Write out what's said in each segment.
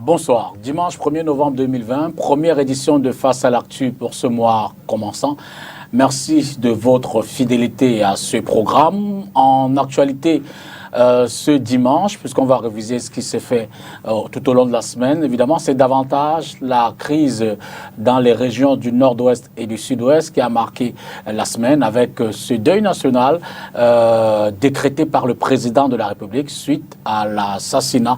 Bonsoir. Dimanche 1er novembre 2020, première édition de Face à l'actu pour ce mois commençant. Merci de votre fidélité à ce programme. En actualité, ce dimanche, puisqu'on va réviser ce qui s'est fait tout au long de la semaine, évidemment, c'est davantage la crise dans les régions du nord-ouest et du sud-ouest qui a marqué la semaine avec ce deuil national décrété par le président de la République suite à l'assassinat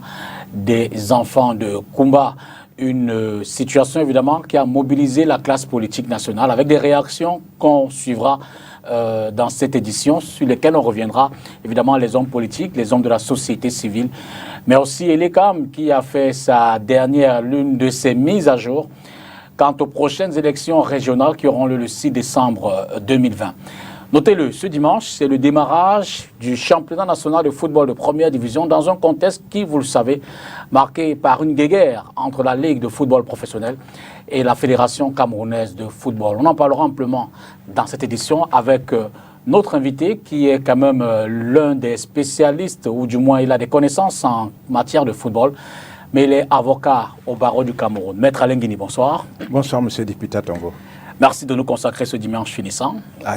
des enfants de Kumba. Une situation évidemment qui a mobilisé la classe politique nationale avec des réactions qu'on suivra dans cette édition, sur lesquelles on reviendra, évidemment, les hommes politiques, les hommes de la société civile, mais aussi Elecam, qui a fait l'une de ses mises à jour quant aux prochaines élections régionales qui auront lieu le 6 décembre 2020. Notez-le, ce dimanche, c'est le démarrage du championnat national de football de première division dans un contexte qui, vous le savez, marqué par une guéguerre entre la Ligue de football professionnel et la Fédération camerounaise de football. On en parlera amplement dans cette édition avec notre invité qui est quand même l'un des spécialistes, ou du moins il a des connaissances en matière de football, mais il est avocat au barreau du Cameroun. Maître Alain Guini, bonsoir. Bonsoir, monsieur député Tongo. Merci de nous consacrer ce dimanche finissant.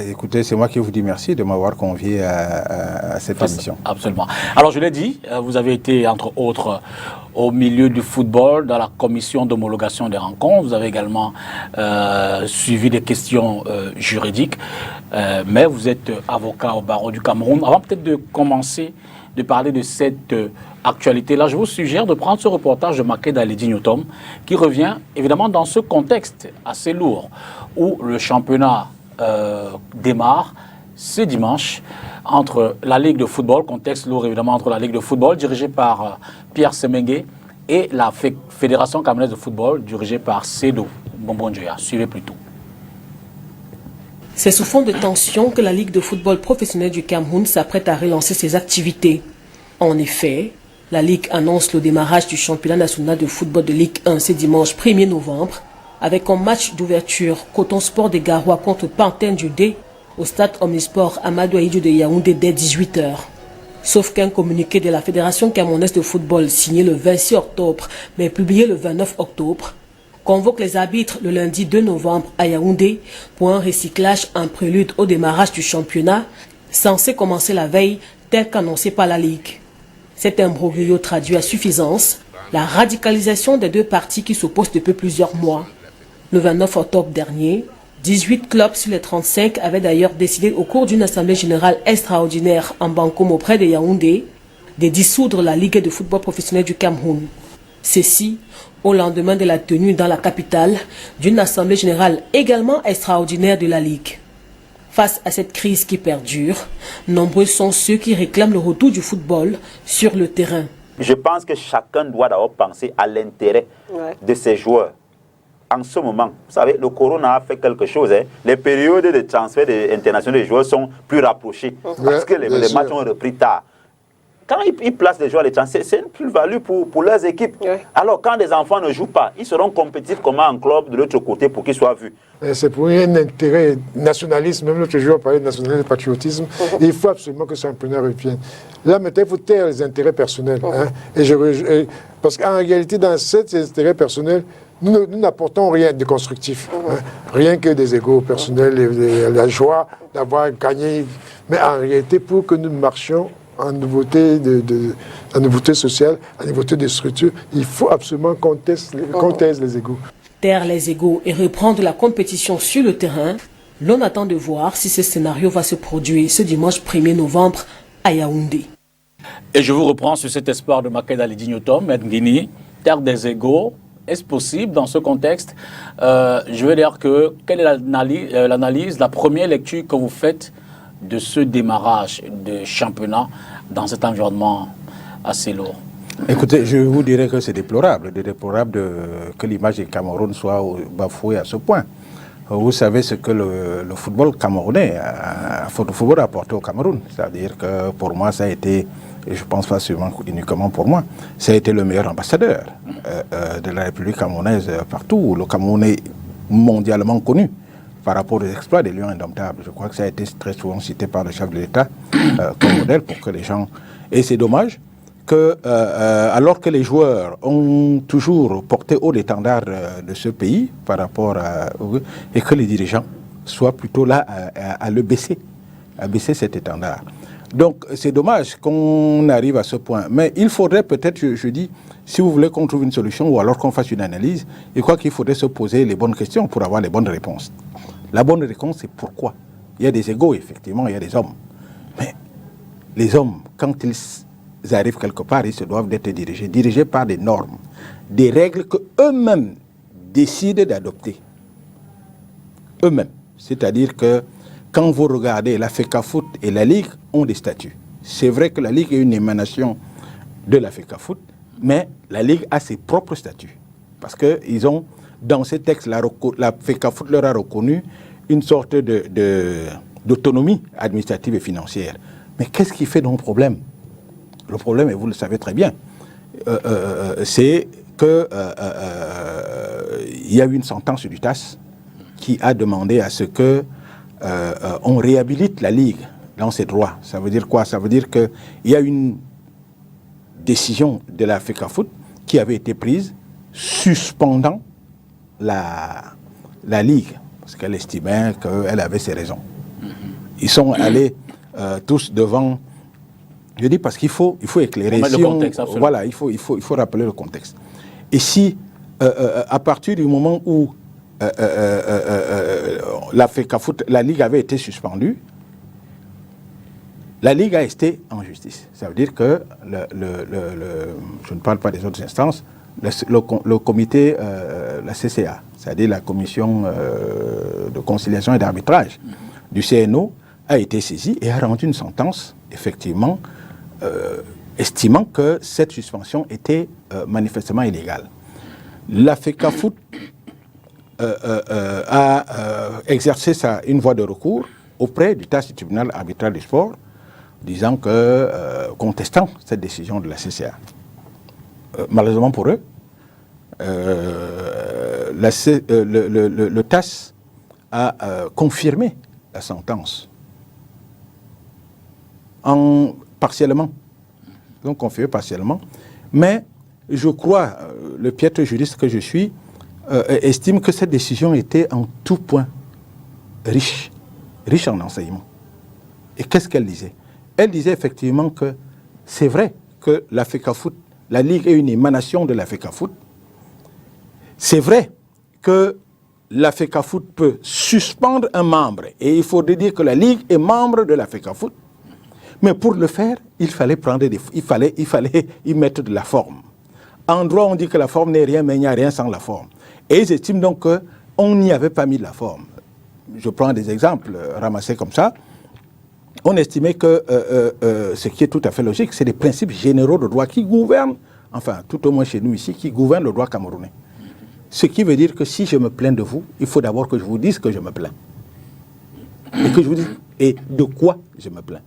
Écoutez, c'est moi qui vous dis merci de m'avoir convié à cette émission. Absolument. Alors, je l'ai dit, vous avez été, entre autres, au milieu du football, dans la commission d'homologation des rencontres. Vous avez également suivi des questions juridiques, mais vous êtes avocat au barreau du Cameroun. Avant peut-être de commencer de parler de cette actualité-là, je vous suggère de prendre ce reportage de Makeda Aledinyotom qui revient évidemment dans ce contexte assez lourd où le championnat démarre ce dimanche entre la Ligue de football, contexte lourd évidemment entre la Ligue de football dirigée par Pierre Semengue et la Fédération camerounaise de football dirigée par Seydou Bombonjoya. Suivez plutôt. C'est sous fond de tension que la Ligue de football professionnel du Cameroun s'apprête à relancer ses activités. En effet, la Ligue annonce le démarrage du championnat national de football de Ligue 1 ce dimanche 1er novembre avec un match d'ouverture Coton Sport des Garoua contre Pantene du D au stade Omnisport Amadou Ahidjo de Yaoundé dès 18h. Sauf qu'un communiqué de la Fédération camerounaise de football signé le 26 octobre mais publié le 29 octobre convoque les arbitres le lundi 2 novembre à Yaoundé pour un recyclage en prélude au démarrage du championnat censé commencer la veille tel qu'annoncé par la Ligue. Cet imbroglio traduit à suffisance la radicalisation des deux parties qui s'opposent depuis plusieurs mois. Le 29 octobre dernier, 18 clubs sur les 35 avaient d'ailleurs décidé au cours d'une assemblée générale extraordinaire en Bankoum auprès de Yaoundé de dissoudre la Ligue de football professionnel du Cameroun. Ceci au lendemain de la tenue dans la capitale d'une assemblée générale également extraordinaire de la Ligue. Face à cette crise qui perdure, nombreux sont ceux qui réclament le retour du football sur le terrain. Je pense que chacun doit d'abord penser à l'intérêt de ses joueurs. En ce moment, vous savez, le corona a fait quelque chose. Les périodes de transfert internationaux des joueurs sont plus rapprochées parce que les matchs ont repris tard. Quand ils placent les joueurs à l'étranger, c'est une plus-value pour leurs équipes. Oui. Alors, quand les enfants ne jouent pas, ils seront compétitifs comment en club de l'autre côté pour qu'ils soient vus. C'est pour un intérêt nationaliste, même l'autre jour, on parlait de nationalisme et de patriotisme. Il faut absolument que ce championnat revienne. Là, maintenant, il faut taire les intérêts personnels. Parce qu'en réalité, dans ces intérêts personnels, nous n'apportons rien de constructif. Rien que des égos personnels, la joie d'avoir gagné. Mais en réalité, pour que nous marchions en nouveauté, en nouveauté sociale, en nouveauté des structures, il faut absolument qu'on taise les égos. Taire les égos et reprendre la compétition sur le terrain, l'on attend de voir si ce scénario va se produire ce dimanche 1er novembre à Yaoundé. Et je vous reprends sur cet espoir de Makeda Aledinyotom, Maître Guini, taire des égos. Est-ce possible dans ce contexte? Je veux dire que quelle est l'analyse, la première lecture que vous faites de ce démarrage de championnat dans cet environnement assez lourd? Écoutez, je vous dirais que c'est déplorable que l'image du Cameroun soit bafouée à ce point. Vous savez ce que le football camerounais, le football a apporté au Cameroun. C'est-à-dire que pour moi, ça a été, et je ne pense pas seulement uniquement pour moi, ça a été le meilleur ambassadeur de la République camerounaise partout. Le Cameroun est mondialement connu par rapport aux exploits des Lions indomptables. Je crois que ça a été très souvent cité par le chef de l'État comme modèle pour que les gens... Et c'est dommage que, alors que les joueurs ont toujours porté haut l'étendard de ce pays par rapport et que les dirigeants soient plutôt là à le baisser, à baisser cet étendard. Donc c'est dommage qu'on arrive à ce point. Mais il faudrait peut-être, je dis, si vous voulez qu'on trouve une solution ou alors qu'on fasse une analyse, je crois qu'il faudrait se poser les bonnes questions pour avoir les bonnes réponses. La bonne réponse, c'est pourquoi. Il y a des égos, effectivement, il y a des hommes. Mais les hommes, quand ils arrivent quelque part, ils se doivent d'être dirigés par des normes, des règles qu'eux-mêmes décident d'adopter. Eux-mêmes. C'est-à-dire que quand vous regardez la FECAFOOT et la Ligue ont des statuts. C'est vrai que la Ligue est une émanation de la FECAFOOT, mais la Ligue a ses propres statuts. Parce qu'ils ont, dans ces textes, la FECAFOOT leur a reconnu une sorte d'autonomie administrative et financière. Mais qu'est-ce qui fait nos problèmes? Le problème, et vous le savez très bien, c'est qu'il y a eu une sentence du TAS qui a demandé à ce que on réhabilite la Ligue dans ses droits. Ça veut dire quoi? Ça veut dire qu'il y a une décision de la FECAFOOT qui avait été prise suspendant la Ligue, parce qu'elle estimait qu'elle avait ses raisons. Ils sont allés tous devant... Je dis parce qu'il faut éclairer. Le contexte, voilà, il faut rappeler le contexte. Et si, à partir du moment où la FECAFOOT, la Ligue avait été suspendue, la Ligue a été en justice. Ça veut dire que, je ne parle pas des autres instances, le comité, la CCA, c'est-à-dire la commission de conciliation et d'arbitrage du CNO, a été saisi et a rendu une sentence, effectivement, estimant que cette suspension était manifestement illégale. La FECAFOOT a exercé une voie de recours auprès du TAS, du tribunal arbitral du sport, disant que, contestant cette décision de la CCA. Malheureusement pour eux, le TAS a confirmé la sentence partiellement. Donc confirmé partiellement. Mais je crois, le piètre juriste que je suis, estime que cette décision était en tout point riche en enseignements. Et qu'est-ce qu'elle disait? Elle disait effectivement que c'est vrai que la FECAFOOT, la Ligue est une émanation de la FECAFOOT. C'est vrai que la FECAFOOT peut suspendre un membre. Et il faudrait dire que la Ligue est membre de la FECAFOOT. Mais pour le faire, il fallait y mettre de la forme. En droit, on dit que la forme n'est rien, mais il n'y a rien sans la forme. Et ils estiment donc qu'on n'y avait pas mis de la forme. Je prends des exemples ramassés comme ça. On estimait que ce qui est tout à fait logique, c'est des principes généraux de droit qui gouvernent, enfin, tout au moins chez nous ici, qui gouvernent le droit camerounais. Ce qui veut dire que si je me plains de vous, il faut d'abord que je vous dise que je me plains. Et que je vous dise, et de quoi je me plains.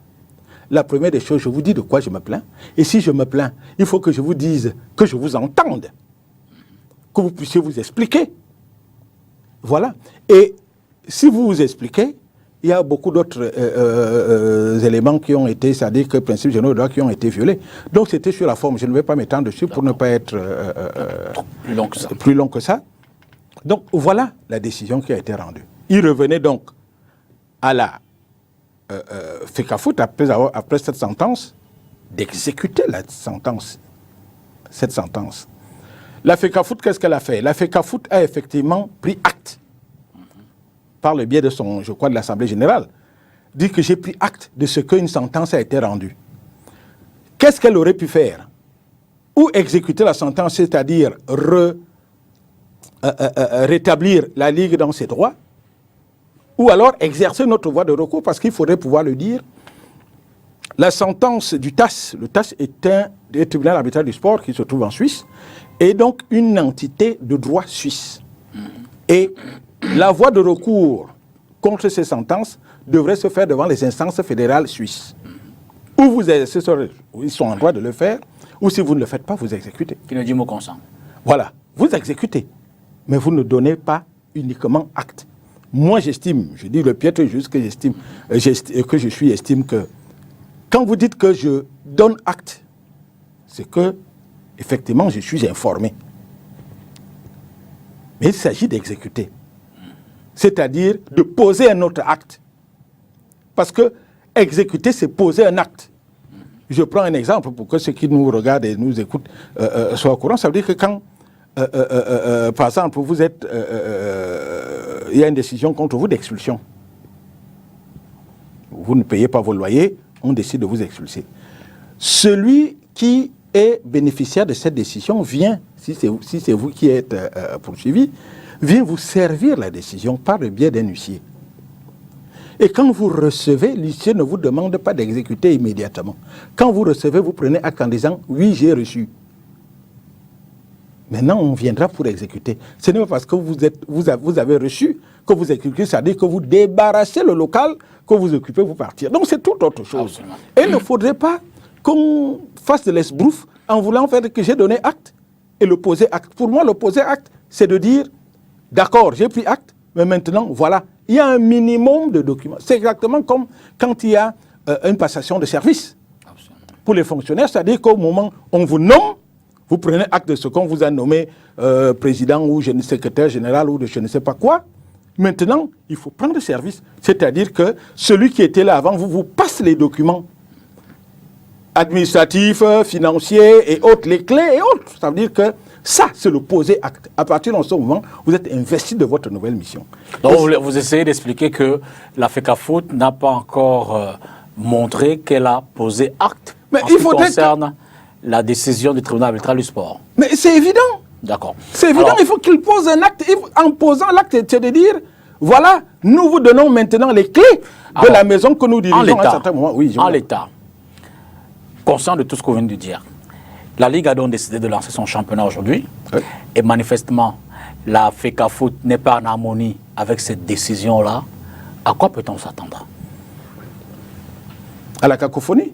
La première des choses, je vous dis de quoi je me plains. Et si je me plains, il faut que je vous dise, que je vous entende, que vous puissiez vous expliquer. Voilà. Et si vous vous expliquez, il y a beaucoup d'autres éléments qui ont été, c'est-à-dire que principes généraux de droit qui ont été violés. Donc c'était sur la forme. Je ne vais pas m'étendre dessus pour ne pas être plus long que ça. Donc voilà la décision qui a été rendue. Il revenait donc à la FECAFOOT, après cette sentence, d'exécuter cette sentence. La FECAFOOT, qu'est-ce qu'elle a fait? La FECAFOOT a effectivement pris acte, par le biais de de l'Assemblée générale, dit que j'ai pris acte de ce qu'une sentence a été rendue. Qu'est-ce qu'elle aurait pu faire? Ou exécuter la sentence, c'est-à-dire rétablir la Ligue dans ses droits, ou alors exercer notre voie de recours, parce qu'il faudrait pouvoir le dire. La sentence du TAS, le TAS est un tribunal arbitral du sport qui se trouve en Suisse, et donc une entité de droit suisse. Et la voie de recours contre ces sentences devrait se faire devant les instances fédérales suisses. Ou vous ils sont en droit de le faire, ou si vous ne le faites pas, vous exécutez. Qui ne dit mot consent. Voilà, vous exécutez, mais vous ne donnez pas uniquement acte. Moi, j'estime, je dis le piètre juste que estime que quand vous dites que je donne acte c'est que, effectivement, je suis informé. Mais il s'agit d'exécuter. C'est-à-dire de poser un autre acte. Parce que exécuter, c'est poser un acte. Je prends un exemple pour que ceux qui nous regardent et nous écoutent soient au courant. Ça veut dire que quand, par exemple, vous êtes, il y a une décision contre vous d'expulsion. Vous ne payez pas vos loyers, on décide de vous expulser. Celui qui est bénéficiaire de cette décision vient, si c'est vous qui êtes poursuivi, vient vous servir la décision par le biais d'un huissier. Et quand vous recevez, l'huissier ne vous demande pas d'exécuter immédiatement. Quand vous recevez, vous prenez acte en disant « oui, j'ai reçu ». Maintenant, on viendra pour exécuter. Ce n'est pas parce que vous avez reçu que vous exécutez, c'est-à-dire que vous débarrassez le local, que vous occupez, vous partir. Donc c'est tout autre chose. Absolument. Et il ne faudrait pas qu'on fasse de l'esbrouf en voulant faire que j'ai donné acte et le poser acte. Pour moi, le poser acte, c'est de dire « d'accord, j'ai pris acte, mais maintenant, voilà ». Il y a un minimum de documents. C'est exactement comme quand il y a une passation de service. Absolument. Pour les fonctionnaires, c'est-à-dire qu'au moment où on vous nomme, vous prenez acte de ce qu'on vous a nommé président ou secrétaire général ou de je ne sais pas quoi. Maintenant, il faut prendre service. C'est-à-dire que celui qui était là avant vous passe les documents administratifs, financiers et autres, les clés et autres. Ça veut dire que ça, c'est le poser acte. À partir de ce moment, vous êtes investi de votre nouvelle mission. Donc, vous essayez d'expliquer que la FECAFOOT n'a pas encore montré qu'elle a posé acte en ce qui concerne la décision du tribunal arbitral du sport. Mais c'est évident. D'accord. C'est évident, il faut qu'il pose un acte. En posant l'acte, c'est de dire, voilà, nous vous donnons maintenant les clés de la maison que nous dirigeons à un certain moment. Oui, en l'état, conscient de tout ce qu'on vient de dire, la Ligue a donc décidé de lancer son championnat aujourd'hui. Oui. Et manifestement, la FECAFOOT n'est pas en harmonie avec cette décision-là. À quoi peut-on s'attendre? À la cacophonie.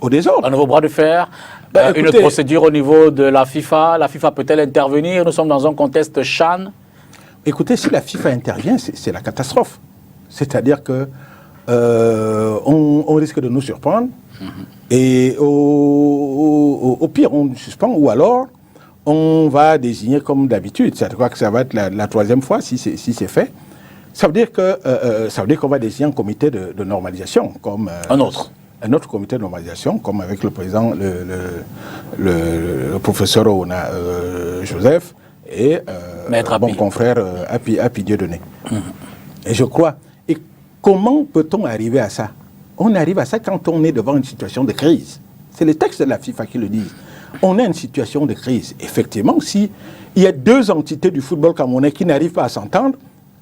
Au désordre. Un nouveau bras de fer, une procédure au niveau de la FIFA. La FIFA peut-elle intervenir? Nous sommes dans un contexte CHAN. Écoutez, si la FIFA intervient, c'est la catastrophe. C'est-à-dire que on risque de nous surprendre. Et au pire, on suspend, ou alors on va désigner comme d'habitude. Je crois que ça va être la troisième fois si c'est fait. Ça veut dire qu'on va désigner un comité de normalisation, comme un autre comité de normalisation, comme avec le président, le professeur Joseph et mon confrère Api Dieudonné. Et je crois. Et comment peut-on arriver à ça? On arrive à ça quand on est devant une situation de crise. C'est les textes de la FIFA qui le disent. On a une situation de crise. Effectivement, s'il y a deux entités du football camerounais qui n'arrivent pas à s'entendre,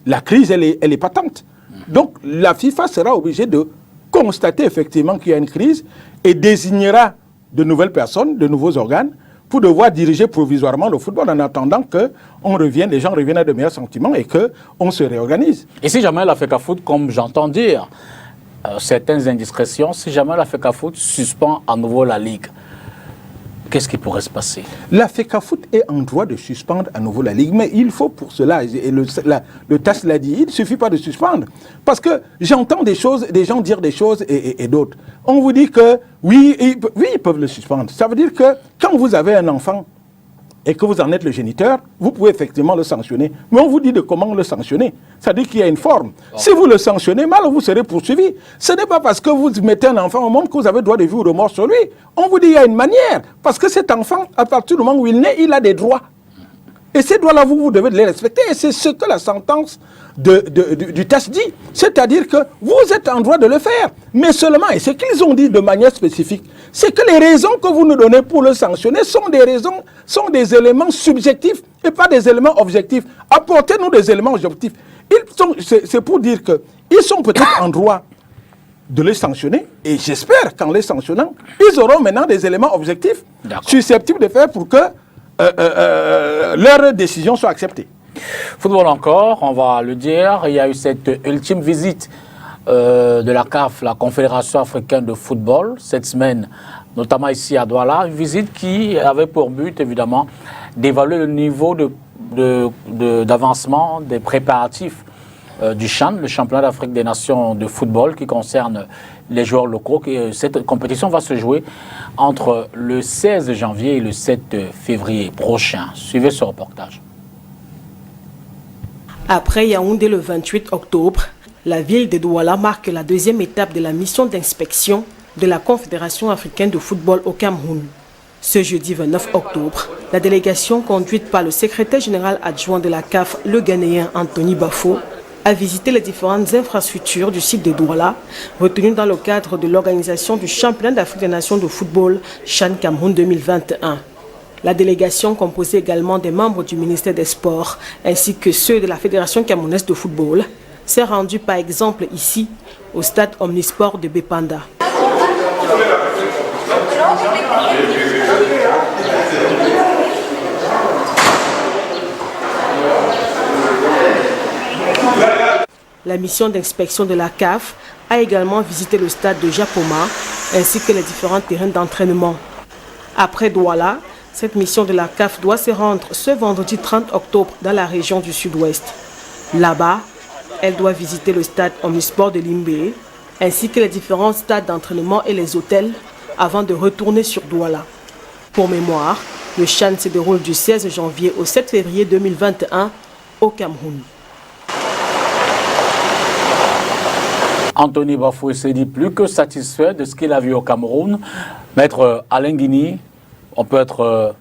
la crise, elle est patente. Donc, la FIFA sera obligée de constater effectivement qu'il y a une crise et désignera de nouvelles personnes, de nouveaux organes, pour devoir diriger provisoirement le football en attendant que les gens reviennent à de meilleurs sentiments et qu'on se réorganise. Et si jamais la FECAFOOT, comme j'entends dire, certaines indiscrétions, si jamais la FECAFOOT suspend à nouveau la Ligue, qu'est-ce qui pourrait se passer? La FECAFOOT est en droit de suspendre à nouveau la Ligue, mais il faut pour cela, et le TAS l'a dit, il ne suffit pas de suspendre. Parce que j'entends des gens dire des choses et d'autres. On vous dit que oui, ils peuvent le suspendre. Ça veut dire que quand vous avez un enfant et que vous en êtes le géniteur, vous pouvez effectivement le sanctionner. Mais on vous dit de comment le sanctionner. Ça dit qu'il y a une forme. Oh. Si vous le sanctionnez mal, vous serez poursuivi. Ce n'est pas parce que vous mettez un enfant au monde que vous avez droit de vivre remords sur lui. On vous dit qu'il y a une manière. Parce que cet enfant, à partir du moment où il naît, il a des droits. Et ces droits-là, vous devez les respecter. Et c'est ce que la sentence du TAS dit. C'est-à-dire que vous êtes en droit de le faire. Mais seulement, et ce qu'ils ont dit de manière spécifique, c'est que les raisons que vous nous donnez pour le sanctionner sont des éléments subjectifs et pas des éléments objectifs. Apportez-nous des éléments objectifs. C'est pour dire qu'ils sont peut-être en droit de les sanctionner. Et j'espère qu'en les sanctionnant, ils auront maintenant des éléments objectifs susceptibles de faire pour que leur décision soit acceptée. Football encore, on va le dire, il y a eu cette ultime visite de la CAF, la Confédération africaine de football, cette semaine, notamment ici à Douala, une visite qui avait pour but évidemment d'évaluer le niveau d'avancement des préparatifs du CHAN, le championnat d'Afrique des Nations de football qui concerne les joueurs locaux. Cette compétition va se jouer entre le 16 janvier et le 7 février prochain. Suivez ce reportage. Après Yaoundé le 28 octobre, la ville de Douala marque la deuxième étape de la mission d'inspection de la Confédération africaine de football au Cameroun. Ce jeudi 29 octobre, la délégation conduite par le secrétaire général adjoint de la CAF, le Ghanéen Anthony Bafo, a visité les différentes infrastructures du site de Douala, retenues dans le cadre de l'organisation du championnat d'Afrique des Nations de football CHAN Cameroun 2021. La délégation, composée également des membres du ministère des Sports ainsi que ceux de la Fédération camerounaise de football, s'est rendue par exemple ici, au stade Omnisport de Bépanda. La mission d'inspection de la CAF a également visité le stade de Japoma ainsi que les différents terrains d'entraînement. Après Douala, cette mission de la CAF doit se rendre ce vendredi 30 octobre dans la région du Sud-Ouest. Là-bas, elle doit visiter le stade Omnisport de Limbé ainsi que les différents stades d'entraînement et les hôtels avant de retourner sur Douala. Pour mémoire, le CHAN se déroule du 16 janvier au 7 février 2021 au Cameroun. Anthony Bafoué s'est dit plus que satisfait de ce qu'il a vu au Cameroun. Maître Alain Guigny, on peut être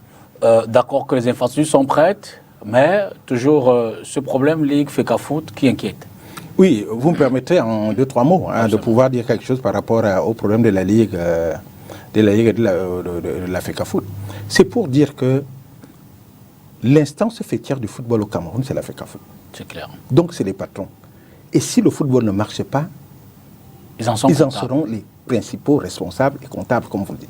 d'accord que les infrastructures sont prêtes, mais toujours ce problème Ligue FECAFOOT qui inquiète. Oui, vous me permettez en 2-3 mots de pouvoir dire quelque chose par rapport au problème de la Ligue et de la FECAFOOT. C'est pour dire que l'instance fêtière du football au Cameroun, c'est la FECAFOOT. C'est clair. Donc c'est les patrons. Et si le football ne marche pas, ils en seront les principaux responsables et comptables, comme vous le dites.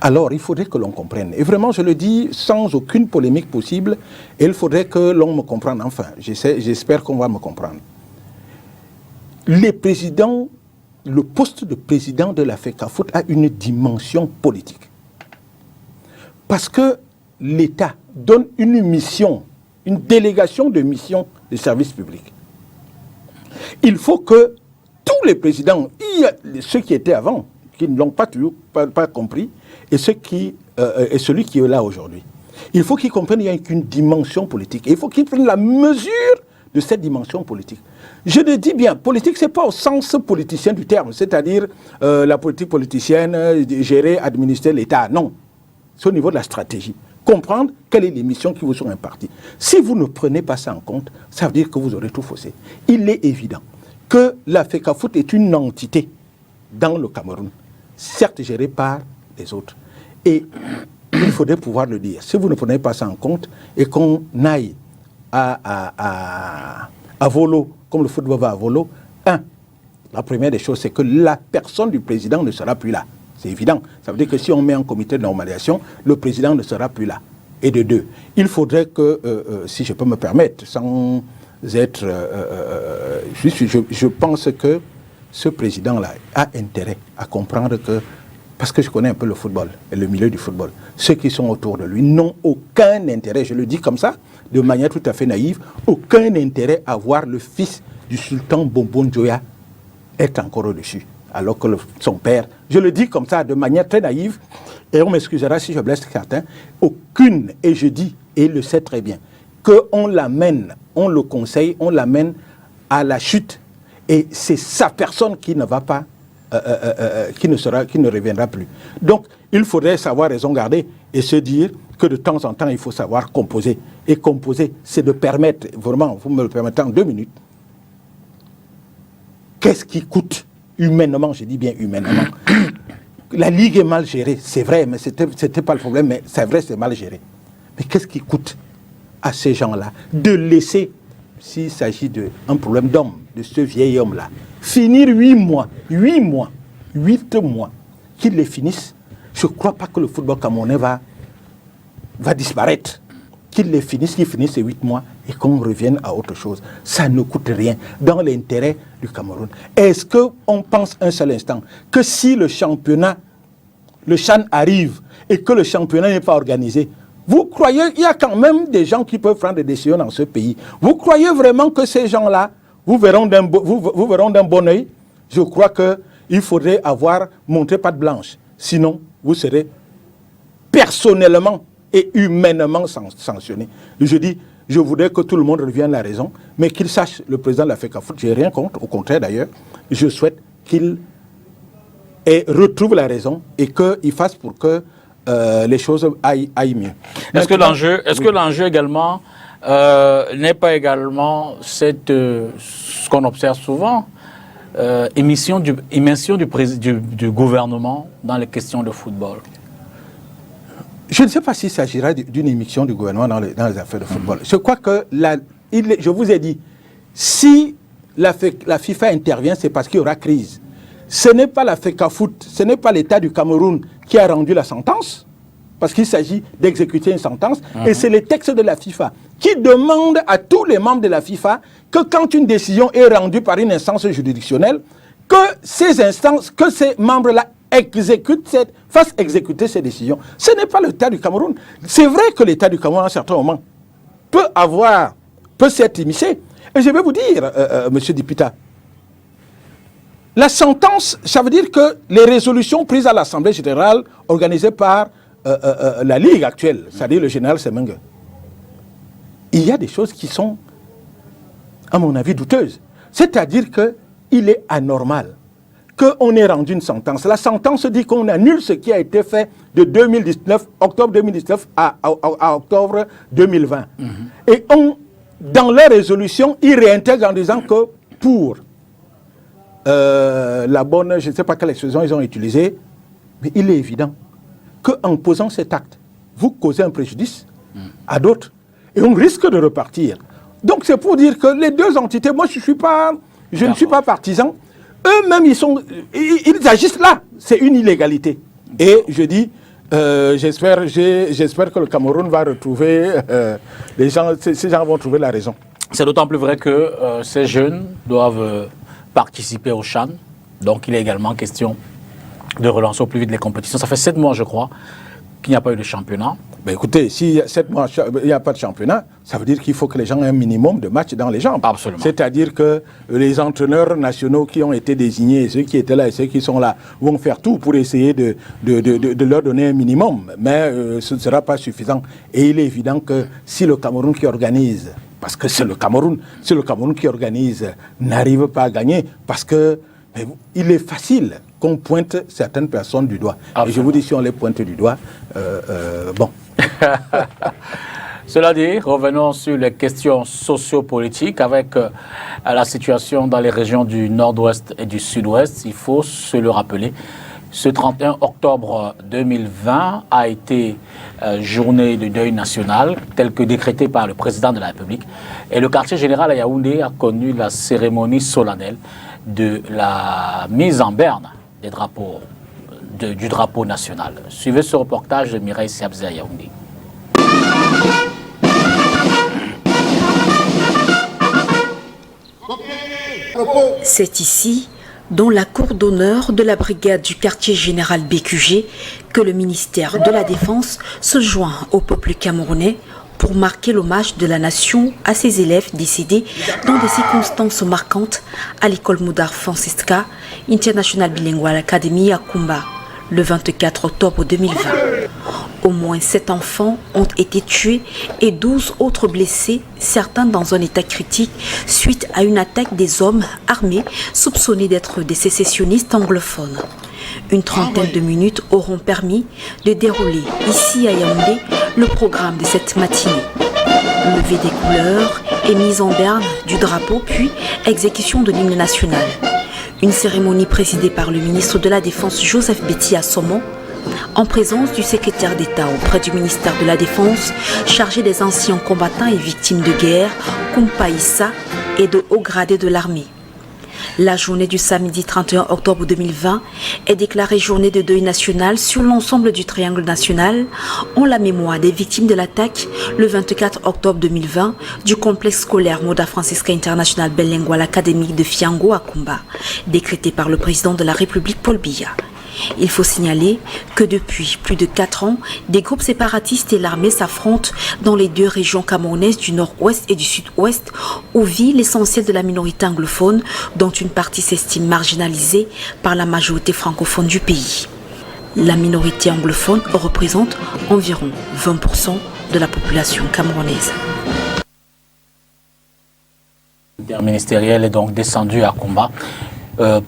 Alors, il faudrait que l'on comprenne. Et vraiment, je le dis sans aucune polémique possible, et il faudrait que l'on me comprenne enfin. J'espère qu'on va me comprendre. Les présidents, le poste de président de la FECAFOOT a une dimension politique. Parce que l'État donne une mission, une délégation de mission de service public. Il faut que tous les présidents, ceux qui étaient avant, qui ne l'ont pas toujours pas compris, et celui qui est là aujourd'hui, il faut qu'ils comprennent qu'il y a une dimension politique. Et il faut qu'ils prennent la mesure de cette dimension politique. Je le dis bien, politique, ce n'est pas au sens politicien du terme, c'est-à-dire la politique politicienne, gérer, administrer l'État. Non, c'est au niveau de la stratégie. Comprendre quelles sont les missions qui vous sont imparties. Si vous ne prenez pas ça en compte, ça veut dire que vous aurez tout faussé. Il est évident que la FECAFOOT est une entité dans le Cameroun, certes gérée par les autres. Et il faudrait pouvoir le dire. Si vous ne prenez pas ça en compte et qu'on aille à volo, comme le football va à volo, la première des choses, c'est que la personne du président ne sera plus là. C'est évident. Ça veut dire que si on met un comité de normalisation, le président ne sera plus là. Et de deux, il faudrait que, si je peux me permettre, sans être... je pense que ce président-là a intérêt à comprendre que, parce que je connais un peu le football et le milieu du football, ceux qui sont autour de lui n'ont aucun intérêt, je le dis comme ça, de manière tout à fait naïve, aucun intérêt à voir le fils du sultan Bonbon Joya être encore au-dessus, alors que son père, je le dis comme ça, de manière très naïve, et on m'excusera si je blesse certains, aucune, et je dis, et il le sait très bien, qu'on l'amène, on le conseille, on l'amène à la chute, et c'est sa personne qui ne va pas, qui ne reviendra plus. Donc, il faudrait savoir raison garder et se dire que de temps en temps, il faut savoir composer. Et composer, c'est de permettre, vraiment, vous me le permettez en 2 minutes, qu'est-ce qui coûte humainement, je dis bien humainement. La Ligue est mal gérée, c'est vrai, mais c'était pas le problème, mais c'est vrai, c'est mal géré. Mais qu'est-ce qui coûte à ces gens-là de laisser, s'il s'agit d'un problème d'homme, de ce vieil homme-là, finir 8 mois, qu'ils les finissent, je ne crois pas que le football camerounais va disparaître. Qu'ils les finissent, qu'ils finissent ces 8 mois et qu'on revienne à autre chose. Ça ne coûte rien dans l'intérêt du Cameroun. Est-ce qu'on pense un seul instant que si le championnat, le CHAN arrive et que le championnat n'est pas organisé, vous croyez, il y a quand même des gens qui peuvent prendre des décisions dans ce pays. Vous croyez vraiment que ces gens-là vous verront d'un bon œil. Je crois qu'il faudrait avoir montré patte blanche. Sinon, vous serez personnellement et humainement sanctionné. Je dis, je voudrais que tout le monde revienne à la raison, mais qu'il sache, le président de la FECAFOOT, je n'ai rien contre, au contraire d'ailleurs, je souhaite qu'il retrouve la raison et qu'il fasse pour que les choses aillent mieux. Est-ce que l'enjeu également n'est pas également ce qu'on observe souvent, immersion du gouvernement dans les questions de football? Je ne sais pas s'il s'agira d'une émission du gouvernement dans les affaires de football. Je crois que, je vous ai dit, si la FIFA intervient, c'est parce qu'il y aura crise. Ce n'est pas la FECAFOOT, ce n'est pas l'État du Cameroun qui a rendu la sentence, parce qu'il s'agit d'exécuter une sentence, et c'est les textes de la FIFA qui demandent à tous les membres de la FIFA que quand une décision est rendue par une instance juridictionnelle, que ces membres-là fassent exécuter ces décisions. Ce n'est pas l'État du Cameroun. C'est vrai que l'État du Cameroun, à un certain moment, peut s'être immiscé. Et je vais vous dire, monsieur Dipita, la sentence, ça veut dire que les résolutions prises à l'Assemblée générale organisée par la Ligue actuelle, c'est-à-dire le général Semenge, il y a des choses qui sont, à mon avis, douteuses. C'est-à-dire qu'il est anormal qu'on ait rendu une sentence. La sentence dit qu'on annule ce qui a été fait de octobre 2019 à octobre 2020. Et dans la résolution, ils réintègrent en disant que pour la bonne, je ne sais pas quelle expression ils ont utilisée, mais il est évident qu'en posant cet acte, vous causez un préjudice à d'autres et on risque de repartir. Donc c'est pour dire que les deux entités, moi je ne suis pas partisan, eux-mêmes ils agissent là, c'est une illégalité. Et je dis, j'espère que le Cameroun va retrouver, ces gens vont trouver la raison. C'est d'autant plus vrai que ces jeunes doivent participer au CHAN, donc il est également question de relancer au plus vite les compétitions. Ça fait 7 mois, je crois, qu'il n'y a pas eu de championnat. Ben écoutez, si 7 mois, il n'y a pas de championnat, ça veut dire qu'il faut que les gens aient un minimum de matchs dans les jambes. Absolument. C'est-à-dire que les entraîneurs nationaux qui ont été désignés, ceux qui étaient là et ceux qui sont là, vont faire tout pour essayer de leur donner un minimum. Mais ce ne sera pas suffisant. Et il est évident que si le Cameroun qui organise, parce que c'est le Cameroun qui organise, n'arrive pas à gagner, parce que il est facile qu'on pointe certaines personnes du doigt. Absolument. Et je vous dis, si on les pointe du doigt, bon. Cela dit, revenons sur les questions sociopolitiques avec la situation dans les régions du nord-ouest et du sud-ouest. Il faut se le rappeler. Ce 31 octobre 2020 a été journée de deuil national, telle que décrétée par le président de la République. Et le quartier général à Yaoundé a connu la cérémonie solennelle de la mise en berne des drapeaux, du drapeau national. Suivez ce reportage de Mireille Siabzé à Yaoundé. C'est ici, dans la cour d'honneur de la brigade du quartier général BQG, que le ministère de la Défense se joint au peuple camerounais pour marquer l'hommage de la nation à ses élèves décédés dans des circonstances marquantes à l'école Moudar Francisca International Bilingual Academy à Kumba, le 24 octobre 2020. Au moins 7 enfants ont été tués et 12 autres blessés, certains dans un état critique, suite à une attaque des hommes armés soupçonnés d'être des sécessionnistes anglophones. Une trentaine de minutes auront permis de dérouler ici à Yaoundé le programme de cette matinée. Levée des couleurs et mise en berne du drapeau, puis exécution de l'hymne national. Une cérémonie présidée par le ministre de la Défense Joseph Betty Assomo, en présence du secrétaire d'État auprès du ministère de la Défense, chargé des anciens combattants et victimes de guerre, Kumpa Issa, et de hauts gradés de l'armée. La journée du samedi 31 octobre 2020 est déclarée journée de deuil national sur l'ensemble du triangle national en la mémoire des victimes de l'attaque le 24 octobre 2020 du complexe scolaire Moda Francisca International Bilingual Académique de Fiango à Kumba, décrété par le président de la République Paul Biya. Il faut signaler que depuis plus de 4 ans, des groupes séparatistes et l'armée s'affrontent dans les 2 régions camerounaises du nord-ouest et du sud-ouest où vit l'essentiel de la minorité anglophone, dont une partie s'estime marginalisée par la majorité francophone du pays. La minorité anglophone représente environ 20% de la population camerounaise. L'interministériel est donc descendu à Kumba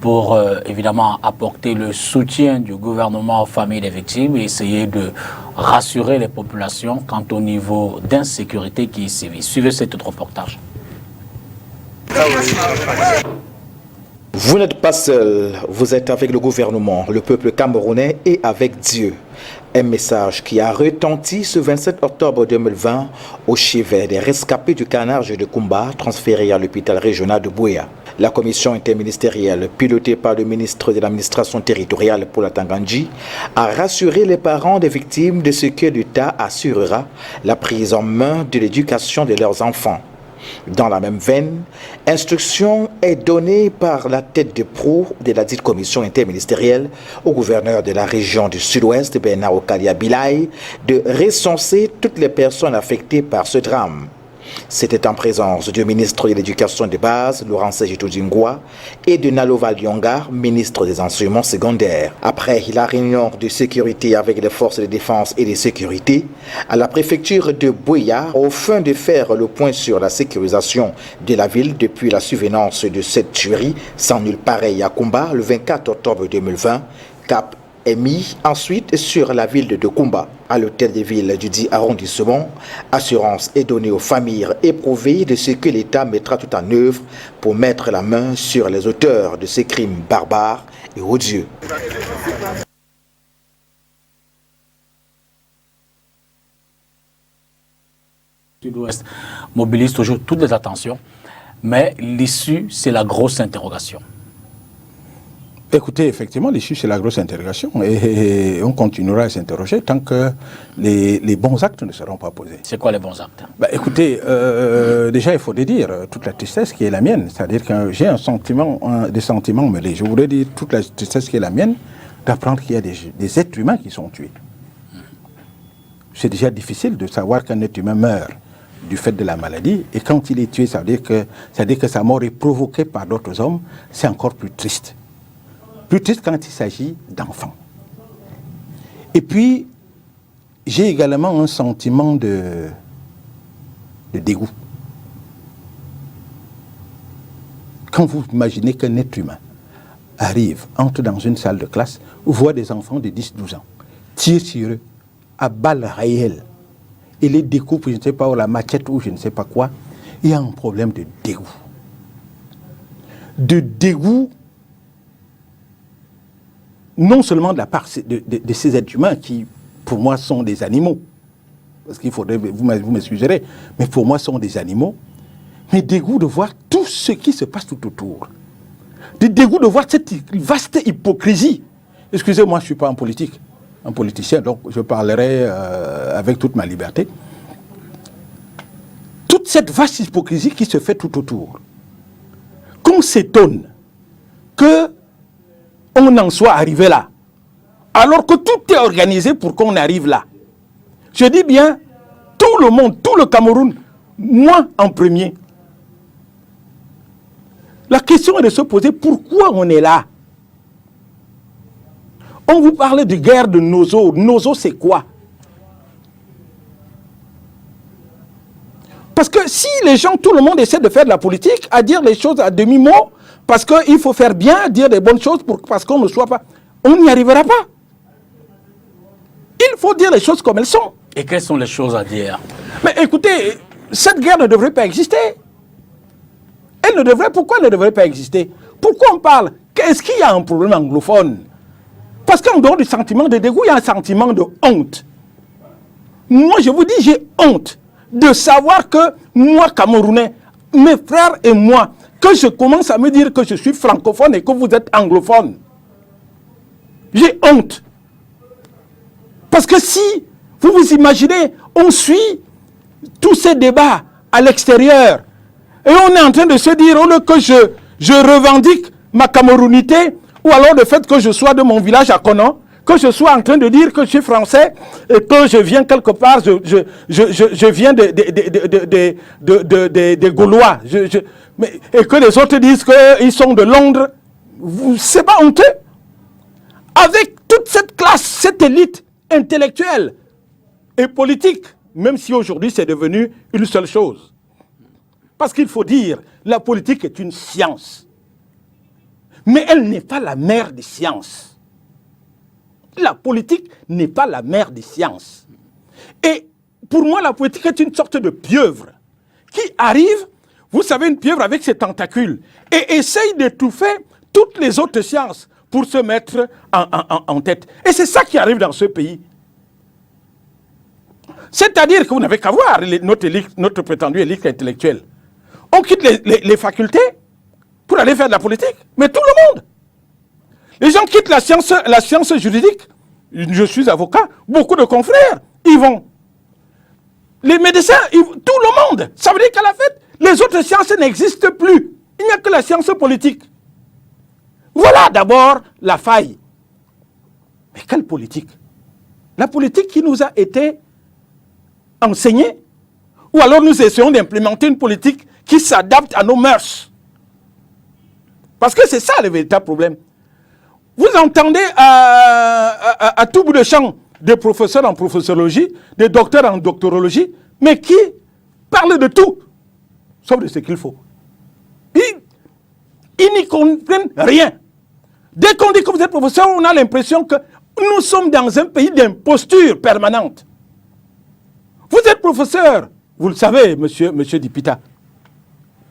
pour évidemment apporter le soutien du gouvernement aux familles des victimes et essayer de rassurer les populations quant au niveau d'insécurité qui y sévit. Suivez cet reportage. Vous n'êtes pas seul, vous êtes avec le gouvernement, le peuple camerounais et avec Dieu. Un message qui a retenti ce 27 octobre 2020 au chevet des rescapés du carnage de Kumba transférés à l'hôpital régional de Buea. La commission interministérielle, pilotée par le ministre de l'administration territoriale Paul Atangandji, a rassuré les parents des victimes de ce que l'État assurera la prise en main de l'éducation de leurs enfants. Dans la même veine, instruction est donnée par la tête de proue de la dite commission interministérielle au gouverneur de la région du sud-ouest, Bernard Okalia Bilay, de recenser toutes les personnes affectées par ce drame. C'était en présence du ministre de l'Éducation de base, Laurent Dingwa, et de Nalova Lyonga, ministre des Enseignements secondaires. Après la réunion de sécurité avec les forces de défense et de sécurité, à la préfecture de Buea, au fin de faire le point sur la sécurisation de la ville depuis la survenance de cette tuerie sans nul pareil à Kumba le 24 octobre 2020, cap est mis ensuite sur la ville de Kumba. À l'hôtel de ville du dit arrondissement, assurance est donnée aux familles éprouvées de ce que l'État mettra tout en œuvre pour mettre la main sur les auteurs de ces crimes barbares et odieux. Sud-Ouest mobilise toujours toutes les attentions, mais l'issue, c'est la grosse interrogation. Écoutez, effectivement, l'issue, c'est la grosse interrogation et on continuera à s'interroger tant que les bons actes ne seront pas posés. C'est quoi les bons actes? Écoutez, déjà, il faut dire toute la tristesse qui est la mienne. C'est-à-dire que j'ai des sentiments mêlés. Je voudrais dire toute la tristesse qui est la mienne d'apprendre qu'il y a des êtres humains qui sont tués. C'est déjà difficile de savoir qu'un être humain meurt du fait de la maladie et quand il est tué, ça veut dire que sa mort est provoquée par d'autres hommes. C'est encore plus triste. Plus triste quand il s'agit d'enfants. Et puis, j'ai également un sentiment de dégoût. Quand vous imaginez qu'un être humain arrive, entre dans une salle de classe, où voit des enfants de 10-12 ans, tire sur eux, à balles réelles, et les découpe, je ne sais pas, ou la machette, ou je ne sais pas quoi, il y a un problème de dégoût. De dégoût non seulement de la part de ces êtres humains qui, pour moi, sont des animaux, parce qu'il faudrait, vous m'excuserez, mais pour moi, sont des animaux, mais dégoût de voir tout ce qui se passe tout autour. De dégoût de voir cette vaste hypocrisie. Excusez-moi, je ne suis pas un politicien, donc je parlerai avec toute ma liberté. Toute cette vaste hypocrisie qui se fait tout autour. Qu'on s'étonne que on en soit arrivé là, alors que tout est organisé pour qu'on arrive là. Je dis bien, tout le monde, tout le Cameroun, moi en premier. La question est de se poser pourquoi on est là. On vous parlait de guerre de Nozo. Nozo, c'est quoi? Parce que si les gens, tout le monde essaie de faire de la politique, à dire les choses à demi-mot, parce qu'il faut faire bien, dire des bonnes choses parce qu'on ne soit pas... On n'y arrivera pas. Il faut dire les choses comme elles sont. Et quelles sont les choses à dire? Mais écoutez, cette guerre ne devrait pas exister. Elle ne devrait... Pourquoi elle ne devrait pas exister? Pourquoi on parle? Est-ce qu'il y a un problème anglophone? Parce qu'en dehors du sentiment de dégoût, il y a un sentiment de honte. Moi, je vous dis, j'ai honte de savoir que moi, Camerounais, mes frères et moi, que je commence à me dire que je suis francophone et que vous êtes anglophone. J'ai honte. Parce que si, vous vous imaginez, on suit tous ces débats à l'extérieur et on est en train de se dire, au lieu que je revendique ma camerounité, ou alors le fait que je sois de mon village à Conan, que je sois en train de dire que je suis français et que je viens quelque part, je viens des Gaulois, et que les autres disent qu'ils sont de Londres, c'est pas honteux. Avec toute cette classe, cette élite intellectuelle et politique, même si aujourd'hui c'est devenu une seule chose. Parce qu'il faut dire, la politique est une science. Mais elle n'est pas la mère des sciences. La politique n'est pas la mère des sciences. Et pour moi, la politique est une sorte de pieuvre qui arrive, vous savez, une pieuvre avec ses tentacules, et essaye d'étouffer toutes les autres sciences pour se mettre en tête. Et c'est ça qui arrive dans ce pays. C'est-à-dire que vous n'avez qu'à voir notre prétendue élite intellectuelle. On quitte les facultés pour aller faire de la politique. Mais tout le monde. Les gens quittent la science juridique. Je suis avocat. Beaucoup de confrères y vont. Les médecins, tout le monde. Ça veut dire qu'à la fin, les autres sciences n'existent plus. Il n'y a que la science politique. Voilà d'abord la faille. Mais quelle politique? La politique qui nous a été enseignée? Ou alors nous essayons d'implémenter une politique qui s'adapte à nos mœurs? Parce que c'est ça le véritable problème. Vous entendez à tout bout de champ des professeurs en professorologie, des docteurs en doctorologie, mais qui parlent de tout, sauf de ce qu'il faut. Ils n'y comprennent rien. Dès qu'on dit que vous êtes professeur, on a l'impression que nous sommes dans un pays d'imposture permanente. Vous êtes professeur, vous le savez, monsieur Dipita,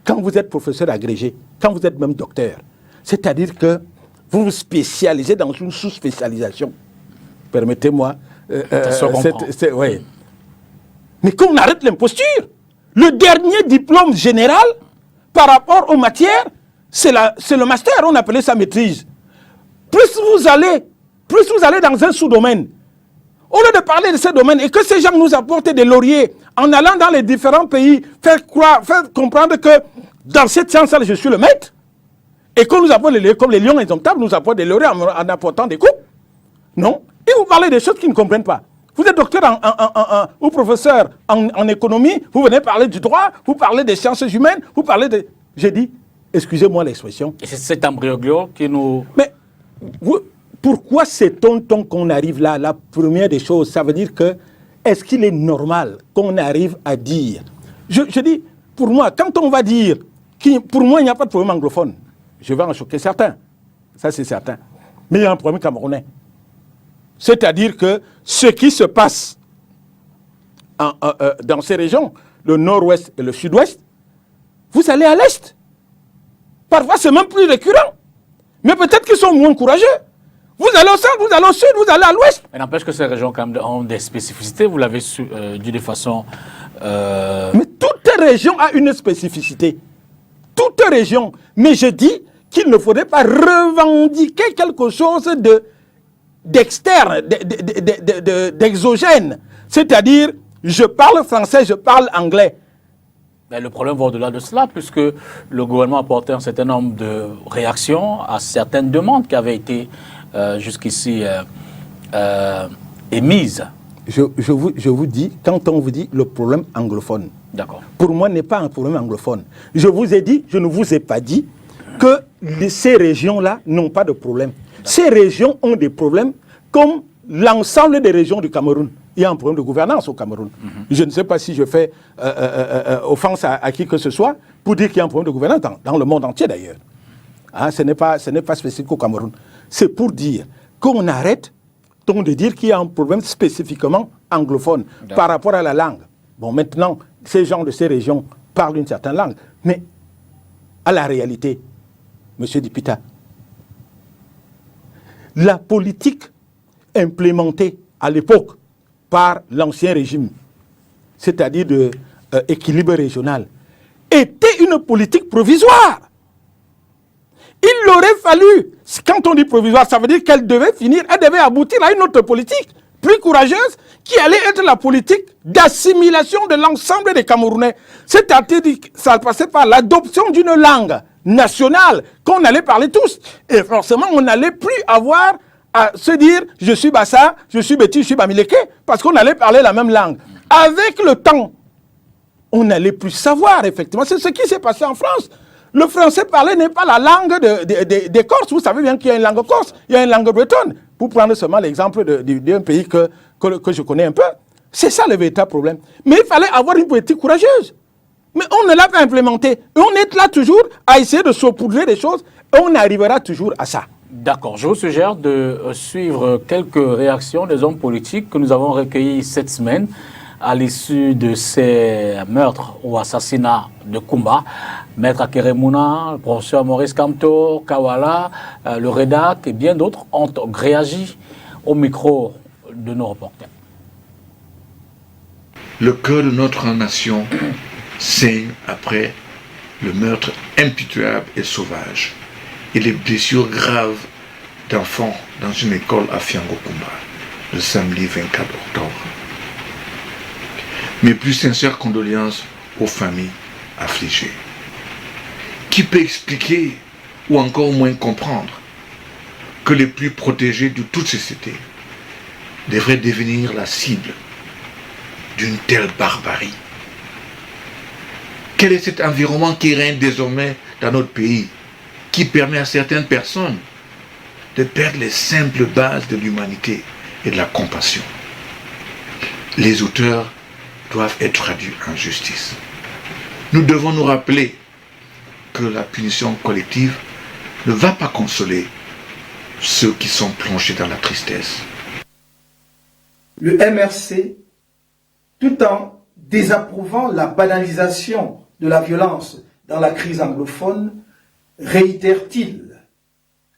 quand vous êtes professeur agrégé, quand vous êtes même docteur, c'est-à-dire que vous vous spécialisez dans une sous-spécialisation. Permettez-moi. Ouais. Mais qu'on arrête l'imposture. Le dernier diplôme général par rapport aux matières, c'est le master, on appelait ça maîtrise. Plus vous allez dans un sous-domaine, au lieu de parler de ce domaine et que ces gens nous apportent des lauriers, en allant dans les différents pays, faire comprendre que dans cette science-là, je suis le maître, et qu'on nous apporte les lauriers, comme les lions indomptables nous apportent des lauriers en apportant des coupes. Non. Et vous parlez des choses qu'ils ne comprennent pas. Vous êtes docteur ou professeur en économie, vous venez parler du droit, vous parlez des sciences humaines, vous parlez de... J'ai dit, excusez-moi l'expression. Et c'est cet imbroglio qui nous... Mais pourquoi sait-on qu'on arrive là? La première des choses, ça veut dire que, est-ce qu'il est normal qu'on arrive à dire... Je dis, pour moi, quand on va dire, pour moi, il n'y a pas de problème anglophone, je vais en choquer certains, ça c'est certain. Mais il y a un problème camerounais. C'est-à-dire que ce qui se passe dans ces régions, le nord-ouest et le sud-ouest, vous allez à l'est. Parfois, c'est même plus récurrent. Mais peut-être qu'ils sont moins courageux. Vous allez au centre, vous allez au sud, vous allez à l'ouest. Mais n'empêche que ces régions quand même ont des spécificités, vous l'avez dit de façon... Mais toute région a une spécificité. Toute région. Mais je dis qu'il ne faudrait pas revendiquer quelque chose d'externe, d'exogène. C'est-à-dire, je parle français, je parle anglais. Mais le problème va au-delà de cela, puisque le gouvernement a porté un certain nombre de réactions à certaines demandes qui avaient été jusqu'ici émises. Je vous dis, quand on vous dit le problème anglophone, pour moi n'est pas un problème anglophone. Je vous ai dit, je ne vous ai pas dit que ces régions-là n'ont pas de problème. Ces régions ont des problèmes comme l'ensemble des régions du Cameroun. Il y a un problème de gouvernance au Cameroun. Je ne sais pas si je fais offense à qui que ce soit pour dire qu'il y a un problème de gouvernance dans le monde entier d'ailleurs. Hein, ce n'est pas spécifique au Cameroun. C'est pour dire qu'on arrête de dire qu'il y a un problème spécifiquement anglophone par rapport à la langue. Bon, maintenant, ces gens de ces régions parlent une certaine langue. Mais à la réalité, M. Dipita, la politique implémentée à l'époque par l'ancien régime, c'est-à-dire d'équilibre régional, était une politique provisoire. Il aurait fallu, quand on dit provisoire, ça veut dire qu'elle devait finir, elle devait aboutir à une autre politique, plus courageuse, qui allait être la politique d'assimilation de l'ensemble des Camerounais. C'est-à-dire que ça passait par l'adoption d'une langue nationale, qu'on allait parler tous. Et forcément, on n'allait plus avoir à se dire « je suis Bassa, je suis Betty, je suis Bamileke », parce qu'on allait parler la même langue. Avec le temps, on n'allait plus savoir, effectivement. C'est ce qui s'est passé en France. Le français parlé n'est pas la langue des Corses. Vous savez bien qu'il y a une langue corse, il y a une langue bretonne. Pour prendre seulement l'exemple d'un pays que je connais un peu. C'est ça le véritable problème. Mais il fallait avoir une politique courageuse. Mais on ne l'a pas implémentée. Et on est là toujours à essayer de saupoudrer des choses. Et on arrivera toujours à ça. D'accord. Je vous suggère de suivre quelques réactions des hommes politiques que nous avons recueillies cette semaine à l'issue de ces meurtres ou assassinats de Kumba. Maître Akeremouna, le professeur Maurice Kamto, Kawala, le Redac et bien d'autres ont réagi au micro de nos reporters. Le cœur de notre nation saigne après le meurtre impitoyable et sauvage et les blessures graves d'enfants dans une école à Fiango-Kumba le samedi 24 octobre. Mes plus sincères condoléances aux familles affligées. Qui peut expliquer ou encore moins comprendre que les plus protégés de toute société devraient devenir la cible d'une telle barbarie? Quel est cet environnement qui règne désormais dans notre pays, qui permet à certaines personnes de perdre les simples bases de l'humanité et de la compassion? Les auteurs doivent être traduits en justice. Nous devons nous rappeler que la punition collective ne va pas consoler ceux qui sont plongés dans la tristesse. Le MRC, tout en désapprouvant la banalisation de la violence dans la crise anglophone, réitère-t-il,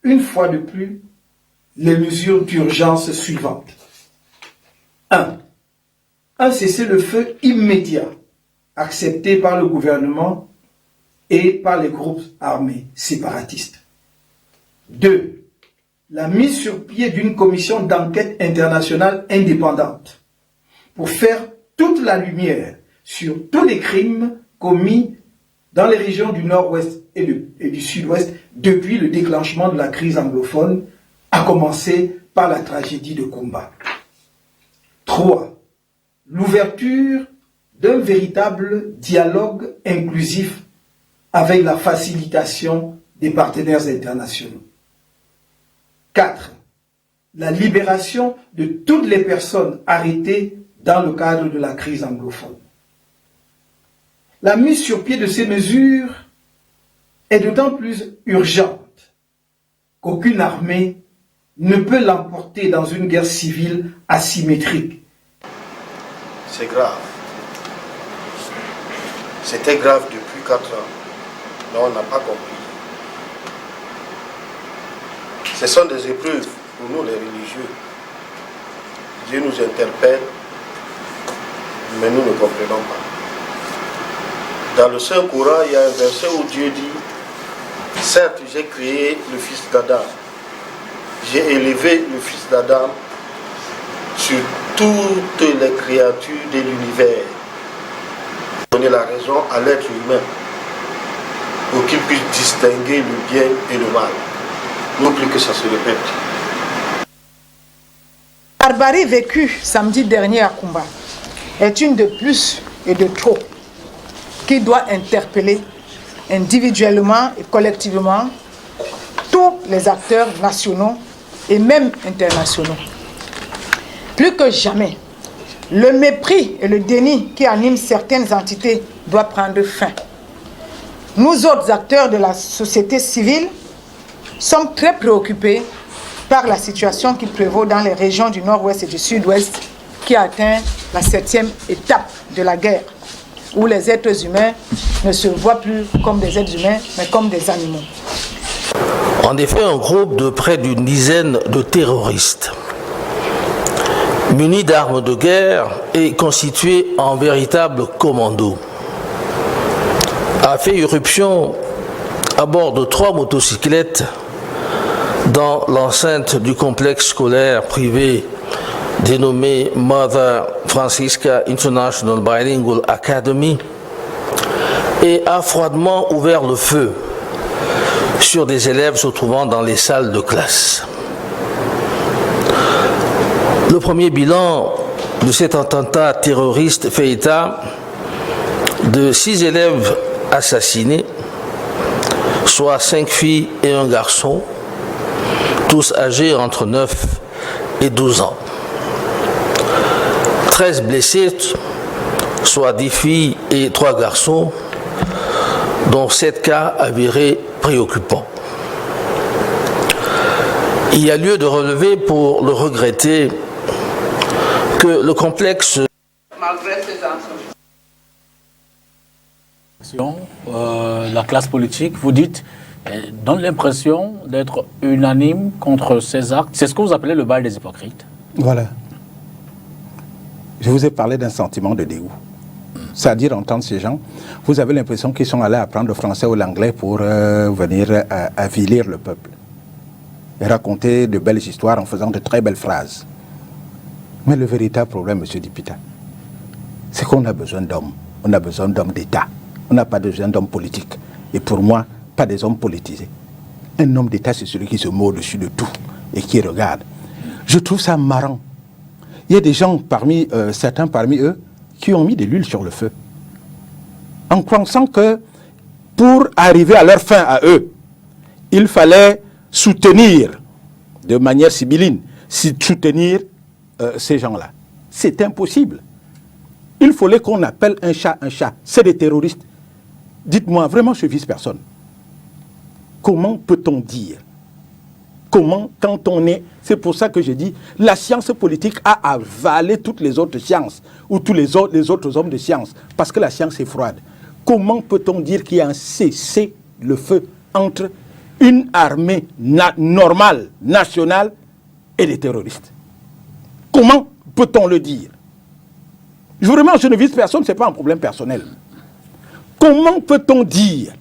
une fois de plus, les mesures d'urgence suivantes. 1. Un cessez-le-feu immédiat, accepté par le gouvernement et par les groupes armés séparatistes. 2. La mise sur pied d'une commission d'enquête internationale indépendante pour faire toute la lumière sur tous les crimes commis dans les régions du nord-ouest et du sud-ouest depuis le déclenchement de la crise anglophone, à commencer par la tragédie de Kumba. 3. L'ouverture d'un véritable dialogue inclusif avec la facilitation des partenaires internationaux. 4. La libération de toutes les personnes arrêtées dans le cadre de la crise anglophone. La mise sur pied de ces mesures est d'autant plus urgente qu'aucune armée ne peut l'emporter dans une guerre civile asymétrique. C'est grave. C'était grave depuis 4 ans, mais on n'a pas compris. Ce sont des épreuves pour nous les religieux. Dieu nous interpelle, mais nous ne comprenons pas. Dans le Saint-Coran, il y a un verset où Dieu dit « Certes, j'ai créé le fils d'Adam. J'ai élevé le fils d'Adam sur toutes les créatures de l'univers. Donner la raison à l'être humain pour qu'il puisse distinguer le bien et le mal. Non plus que ça se répète. » La barbarie vécue samedi dernier à Kumba est une de plus et de trop qui doit interpeller individuellement et collectivement tous les acteurs nationaux et même internationaux. Plus que jamais, le mépris et le déni qui animent certaines entités doivent prendre fin. Nous autres acteurs de la société civile sommes très préoccupés par la situation qui prévaut dans les régions du nord-ouest et du sud-ouest qui atteint la 7e étape de la guerre, où les êtres humains ne se voient plus comme des êtres humains, mais comme des animaux. En effet, un groupe de près d'une dizaine de terroristes, munis d'armes de guerre et constitués en véritable commando, a fait irruption à bord de 3 motocyclettes dans l'enceinte du complexe scolaire privé dénommé Mother Francisca International Bilingual Academy et a froidement ouvert le feu sur des élèves se trouvant dans les salles de classe. Le premier bilan de cet attentat terroriste fait état de 6 élèves assassinés, soit 5 filles et un garçon, tous âgés entre 9 et 12 ans. 13 blessés, soit 10 filles et 3 garçons, dont 7 cas avérés préoccupants. Il y a lieu de relever, pour le regretter, que le complexe... Malgré ces la classe politique, vous dites, donne l'impression d'être unanime contre ces actes. C'est ce que vous appelez le bal des hypocrites. Voilà. Je vous ai parlé d'un sentiment de dégoût. C'est-à-dire, entendre ces gens, vous avez l'impression qu'ils sont allés apprendre le français ou l'anglais pour venir avilir le peuple. Et raconter de belles histoires en faisant de très belles phrases. Mais le véritable problème, M. Dipita, c'est qu'on a besoin d'hommes. On a besoin d'hommes d'État. On n'a pas besoin d'hommes politiques. Et pour moi, pas des hommes politisés. Un homme d'État, c'est celui qui se met au-dessus de tout et qui regarde. Je trouve ça marrant. Il y a des gens, certains parmi eux, qui ont mis de l'huile sur le feu. En pensant que pour arriver à leur fin à eux, il fallait soutenir, de manière sibylline, soutenir ces gens-là. C'est impossible. Il fallait qu'on appelle un chat un chat. C'est des terroristes. Dites-moi, vraiment, je vise personne. Comment peut-on dire? Comment, quand on est... C'est pour ça que je dis, la science politique a avalé toutes les autres sciences, ou tous les autres hommes de science, parce que la science est froide. Comment peut-on dire qu'il y a un cessez-le-feu entre une armée normale, nationale, et des terroristes? Comment peut-on le dire? Vraiment, je ne vise personne, ce n'est pas un problème personnel. Comment peut-on dire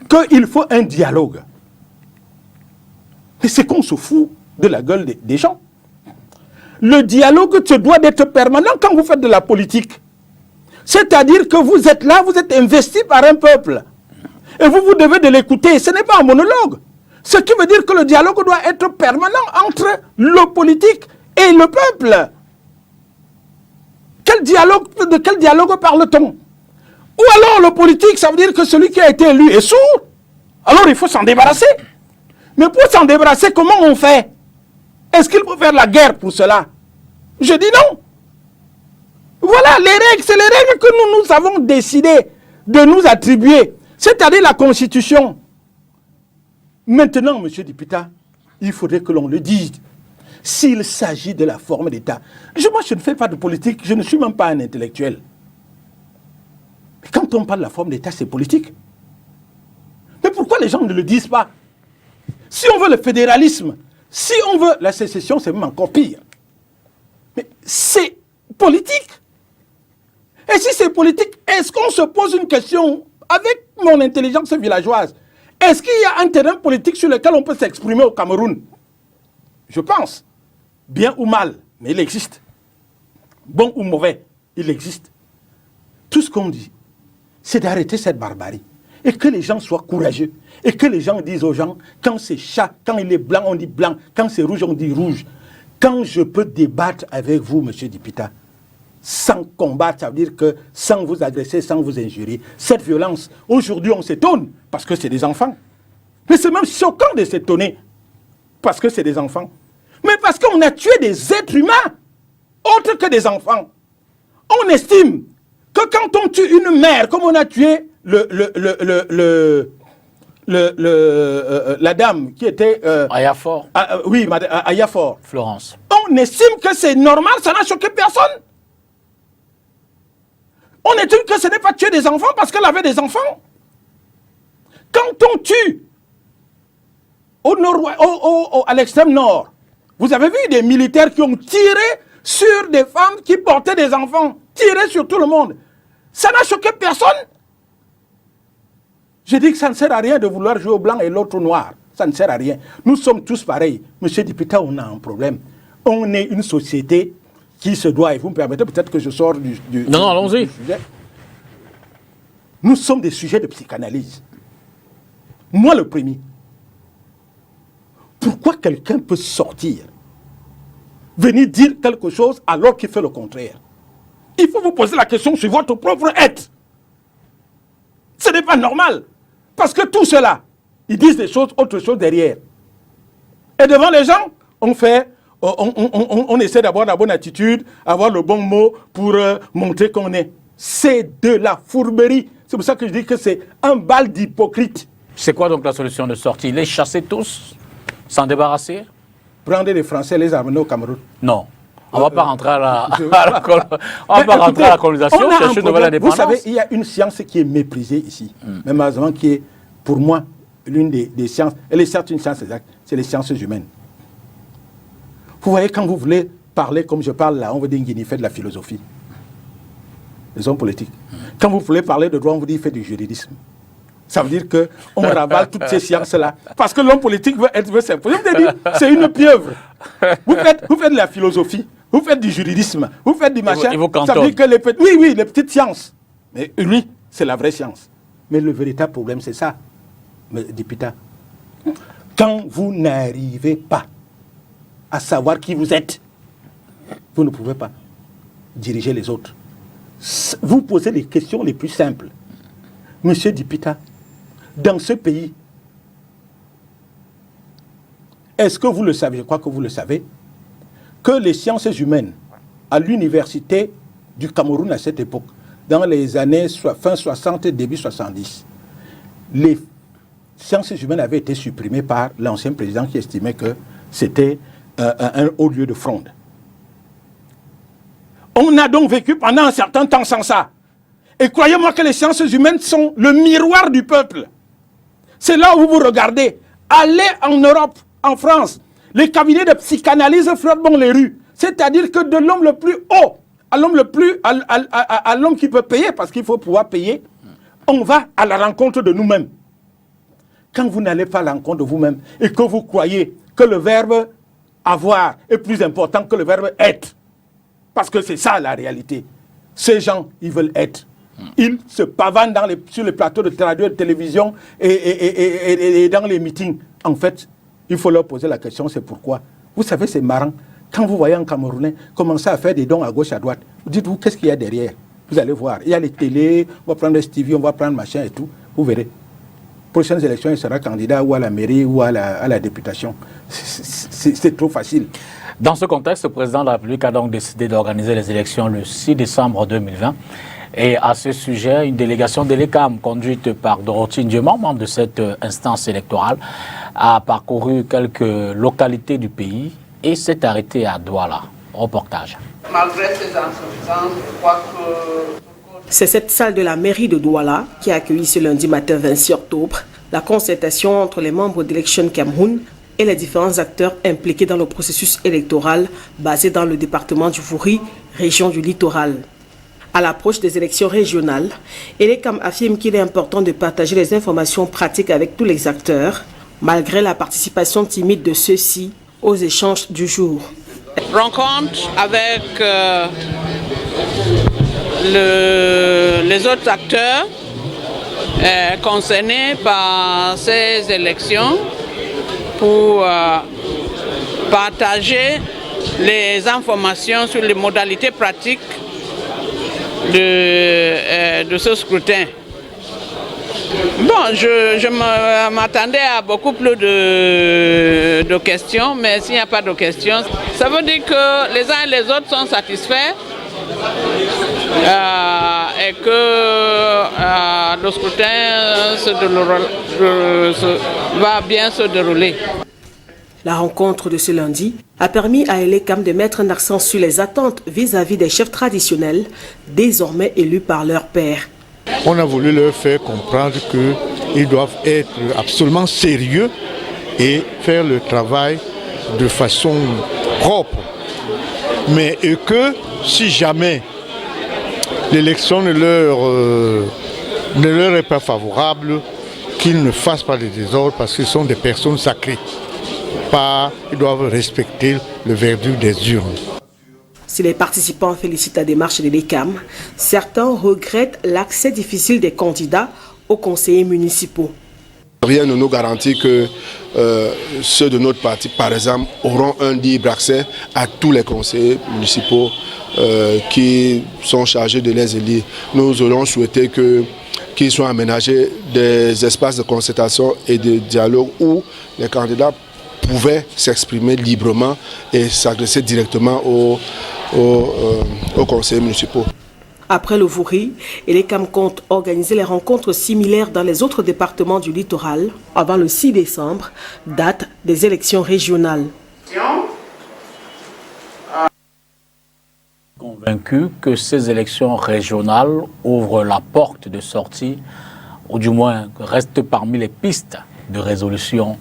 qu'il faut un dialogue? Mais c'est qu'on se fout de la gueule des gens. Le dialogue se doit d'être permanent quand vous faites de la politique. C'est-à-dire que vous êtes là, vous êtes investi par un peuple. Et vous devez de l'écouter. Ce n'est pas un monologue. Ce qui veut dire que le dialogue doit être permanent entre le politique et le peuple. De quel dialogue parle-t-on? Ou alors le politique, ça veut dire que celui qui a été élu est sourd. Alors il faut s'en débarrasser. Mais pour s'en débarrasser, comment on fait? Est-ce qu'il faut faire la guerre pour cela? Je dis non. Voilà les règles, c'est les règles que nous avons décidé de nous attribuer. C'est-à-dire la Constitution. Maintenant, M. Dipita, il faudrait que l'on le dise. S'il s'agit de la forme d'État. Moi, je ne fais pas de politique, je ne suis même pas un intellectuel. Mais quand on parle de la forme d'État, c'est politique. Mais pourquoi les gens ne le disent pas? Si on veut le fédéralisme, si on veut la sécession, c'est même encore pire. Mais c'est politique. Et si c'est politique, est-ce qu'on se pose une question avec mon intelligence villageoise? Est-ce qu'il y a un terrain politique sur lequel on peut s'exprimer au Cameroun? Je pense. Bien ou mal, mais il existe. Bon ou mauvais, il existe. Tout ce qu'on dit, c'est d'arrêter cette barbarie. Et que les gens soient courageux. Et que les gens disent aux gens, quand c'est chat, quand il est blanc, on dit blanc. Quand c'est rouge, on dit rouge. Quand je peux débattre avec vous, M. Dipita, sans combattre, ça veut dire que sans vous agresser, sans vous injurier. Cette violence, aujourd'hui, on s'étonne parce que c'est des enfants. Mais c'est même choquant de s'étonner parce que c'est des enfants. Mais parce qu'on a tué des êtres humains, autres que des enfants. On estime que quand on tue une mère, comme on a tué la dame qui était... Ayafor. Oui, Ayafor. Florence. On estime que c'est normal, ça n'a choqué personne. On estime que ce n'est pas tuer des enfants parce qu'elle avait des enfants. Quand on tue à l'extrême nord, vous avez vu des militaires qui ont tiré sur des femmes qui portaient des enfants, tiré sur tout le monde. Ça n'a choqué personne. Je dis que ça ne sert à rien de vouloir jouer au blanc et l'autre au noir. Ça ne sert à rien. Nous sommes tous pareils. Monsieur Dipita, on a un problème. On est une société qui se doit, et vous me permettez peut-être que je sors du non, allons-y. Sujet. Nous sommes des sujets de psychanalyse. Moi le premier. Pourquoi quelqu'un peut sortir, venir dire quelque chose alors qu'il fait le contraire? Il faut vous poser la question sur votre propre être. Ce n'est pas normal. Parce que tout cela, ils disent des choses, autre chose derrière. Et devant les gens, on essaie d'avoir la bonne attitude, avoir le bon mot pour montrer qu'on est. C'est de la fourberie. C'est pour ça que je dis que c'est un bal d'hypocrite. C'est quoi donc la solution de sortie? Les chasser tous? S'en débarrasser? Prendre les Français, les amener au Cameroun. Non. On ne va pas rentrer à la colonisation, chercher une nouvelle indépendance. Vous savez, il y a une science qui est méprisée ici, mais malheureusement qui est, pour moi, l'une des sciences, elle est certes une science exacte, c'est les sciences humaines. Vous voyez, quand vous voulez parler comme je parle là, on vous dit qu'il fait de la philosophie. Les hommes politiques. Quand vous voulez parler de droit, on vous dit qu'il fait du juridisme. Ça veut dire qu'on ravale toutes ces sciences-là. Parce que l'homme politique veut s'imposer. Je vous ai dit, c'est une pieuvre. Vous faites de la philosophie, vous faites du juridisme, vous faites du machin. Ça veut dire que les petites sciences. Mais lui, c'est la vraie science. Mais le véritable problème, c'est ça, Dipita. Quand vous n'arrivez pas à savoir qui vous êtes, vous ne pouvez pas diriger les autres. Vous posez les questions les plus simples. Monsieur Dipita, dans ce pays, est-ce que vous le savez? Je crois que vous le savez, que les sciences humaines à l'université du Cameroun à cette époque, dans les années fin 60 et début 70, les sciences humaines avaient été supprimées par l'ancien président qui estimait que c'était un haut lieu de fronde. On a donc vécu pendant un certain temps sans ça. Et croyez-moi que les sciences humaines sont le miroir du peuple. C'est là où vous regardez. Allez en Europe, en France, les cabinets de psychanalyse flottent dans les rues. C'est-à-dire que de l'homme le plus haut à l'homme qui peut payer, parce qu'il faut pouvoir payer, on va à la rencontre de nous-mêmes. Quand vous n'allez pas à la rencontre de vous-même et que vous croyez que le verbe avoir est plus important que le verbe être, parce que c'est ça la réalité. Ces gens, ils veulent être. Ils se pavanent sur les plateaux de radio, de télévision et dans les meetings. En fait, il faut leur poser la question, c'est pourquoi. Vous savez, c'est marrant. Quand vous voyez un Camerounais commencer à faire des dons à gauche, à droite, vous dites-vous, qu'est-ce qu'il y a derrière? Vous allez voir. Il y a les télés, on va prendre Stevie, on va prendre machin et tout. Vous verrez. Prochaines élections, il sera candidat ou à la mairie ou à la députation. C'est trop facile. Dans ce contexte, le président de la République a donc décidé d'organiser les élections le 6 décembre 2020. Et à ce sujet, une délégation de l'ECAM, conduite par Dorothy Ndiema, membre de cette instance électorale, a parcouru quelques localités du pays et s'est arrêtée à Douala. Reportage. Malgré ces insuffisances, je crois que... C'est cette salle de la mairie de Douala qui a accueilli ce lundi matin 26 octobre la concertation entre les membres d'Election Cameroun et les différents acteurs impliqués dans le processus électoral basé dans le département du Vouri, région du littoral. À l'approche des élections régionales, Elecam affirme qu'il est important de partager les informations pratiques avec tous les acteurs, malgré la participation timide de ceux-ci aux échanges du jour. Rencontre avec les autres acteurs concernés par ces élections pour partager les informations sur les modalités pratiques de ce scrutin. Bon, je m'attendais à beaucoup plus de questions, mais s'il n'y a pas de questions, ça veut dire que les uns et les autres sont satisfaits et que le scrutin va bien se dérouler. La rencontre de ce lundi a permis à Elecam de mettre un accent sur les attentes vis-à-vis des chefs traditionnels, désormais élus par leur père. On a voulu leur faire comprendre qu'ils doivent être absolument sérieux et faire le travail de façon propre. Mais que si jamais l'élection ne leur est pas favorable, qu'ils ne fassent pas de désordre parce qu'ils sont des personnes sacrées. Ils doivent respecter le verdict des urnes. Si les participants félicitent la démarche de l'ECAM, certains regrettent l'accès difficile des candidats aux conseillers municipaux. Rien ne nous garantit que ceux de notre parti, par exemple, auront un libre accès à tous les conseillers municipaux qui sont chargés de les élire. Nous aurions souhaité qu'ils soient aménagés des espaces de concertation et de dialogue où les candidats pouvaient s'exprimer librement et s'adresser directement aux conseillers municipaux. Après le Vouri, Elecam compte organiser les rencontres similaires dans les autres départements du littoral avant le 6 décembre, date des élections régionales. Convaincu que ces élections régionales ouvrent la porte de sortie, ou du moins restent parmi les pistes de résolution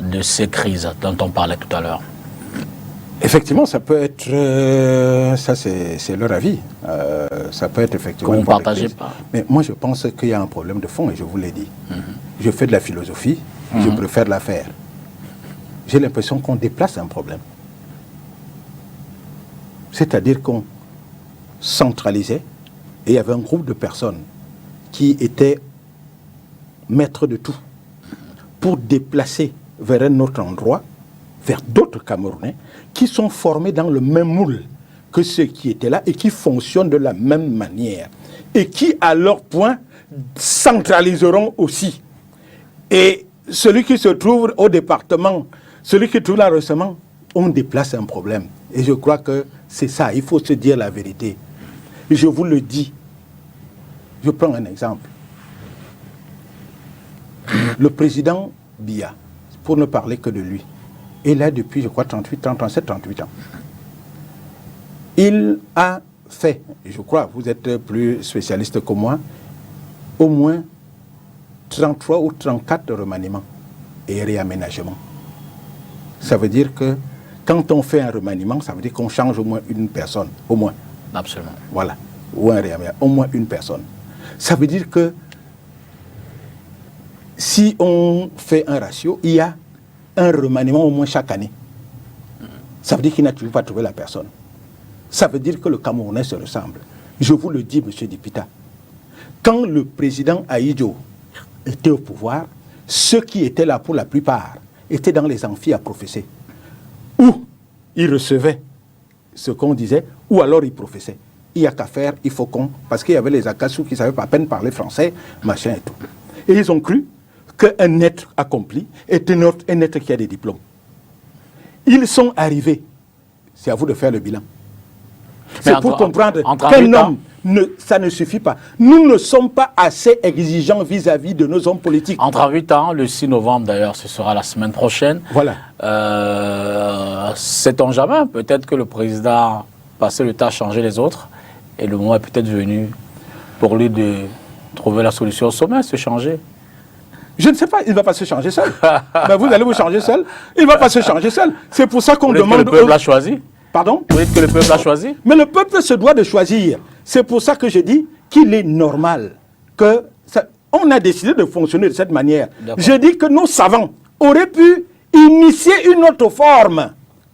de ces crises dont on parlait tout à l'heure. Effectivement, ça peut être, ça c'est leur avis, ça peut être effectivement... Que vous ne partagez pas. Mais moi je pense qu'il y a un problème de fond et je vous l'ai dit. Je fais de la philosophie, je préfère la faire. J'ai l'impression qu'on déplace un problème. C'est-à-dire qu'on centralisait et il y avait un groupe de personnes qui étaient maîtres de tout pour déplacer vers un autre endroit, vers d'autres Camerounais qui sont formés dans le même moule que ceux qui étaient là et qui fonctionnent de la même manière et qui, à leur point, centraliseront aussi. Et celui qui se trouve au département, celui qui trouve l'arrondissement, on déplace un problème. Et je crois que c'est ça, il faut se dire la vérité. Je vous le dis. Je prends un exemple. Le président Biya, pour ne parler que de lui, est là depuis, je crois, 37, 38 ans. Il a fait, je crois, vous êtes plus spécialiste que moi, au moins 33 ou 34 remaniements et réaménagements. Ça veut dire que quand on fait un remaniement, ça veut dire qu'on change au moins une personne, au moins. Absolument. Voilà, ou un réaménagement, au moins une personne. Ça veut dire que si on fait un ratio, il y a un remaniement au moins chaque année. Ça veut dire qu'il n'a toujours pas trouvé la personne. Ça veut dire que le Camerounais se ressemble. Je vous le dis, M. Dipita, quand le président Ahidjo était au pouvoir, ceux qui étaient là pour la plupart étaient dans les amphis à professer. Ou ils recevaient ce qu'on disait, ou alors ils professaient. Il n'y a qu'à faire, il faut qu'on... Parce qu'il y avait les Akassous qui ne savaient pas à peine parler français, machin et tout. Et ils ont cru qu'un être accompli est un être qui a des diplômes. Ils sont arrivés. C'est à vous de faire le bilan. C'est pour comprendre qu'un homme, ça ne suffit pas. Nous ne sommes pas assez exigeants vis-à-vis de nos hommes politiques. Entre 8 ans, le 6 novembre d'ailleurs, ce sera la semaine prochaine. Voilà. Sait-on jamais, peut-être que le président passait le temps à changer les autres et le moment est peut-être venu pour lui de trouver la solution au sommet, se changer. Je ne sais pas, il ne va pas se changer seul. Ben vous allez vous changer seul. Il ne va pas se changer seul. C'est pour ça qu'on demande... Le peuple a choisi. Pardon? Vous dites que le peuple a choisi? Mais le peuple se doit de choisir. C'est pour ça que je dis qu'il est normal que... on a décidé de fonctionner de cette manière. Je dis que nos savants auraient pu initier une autre forme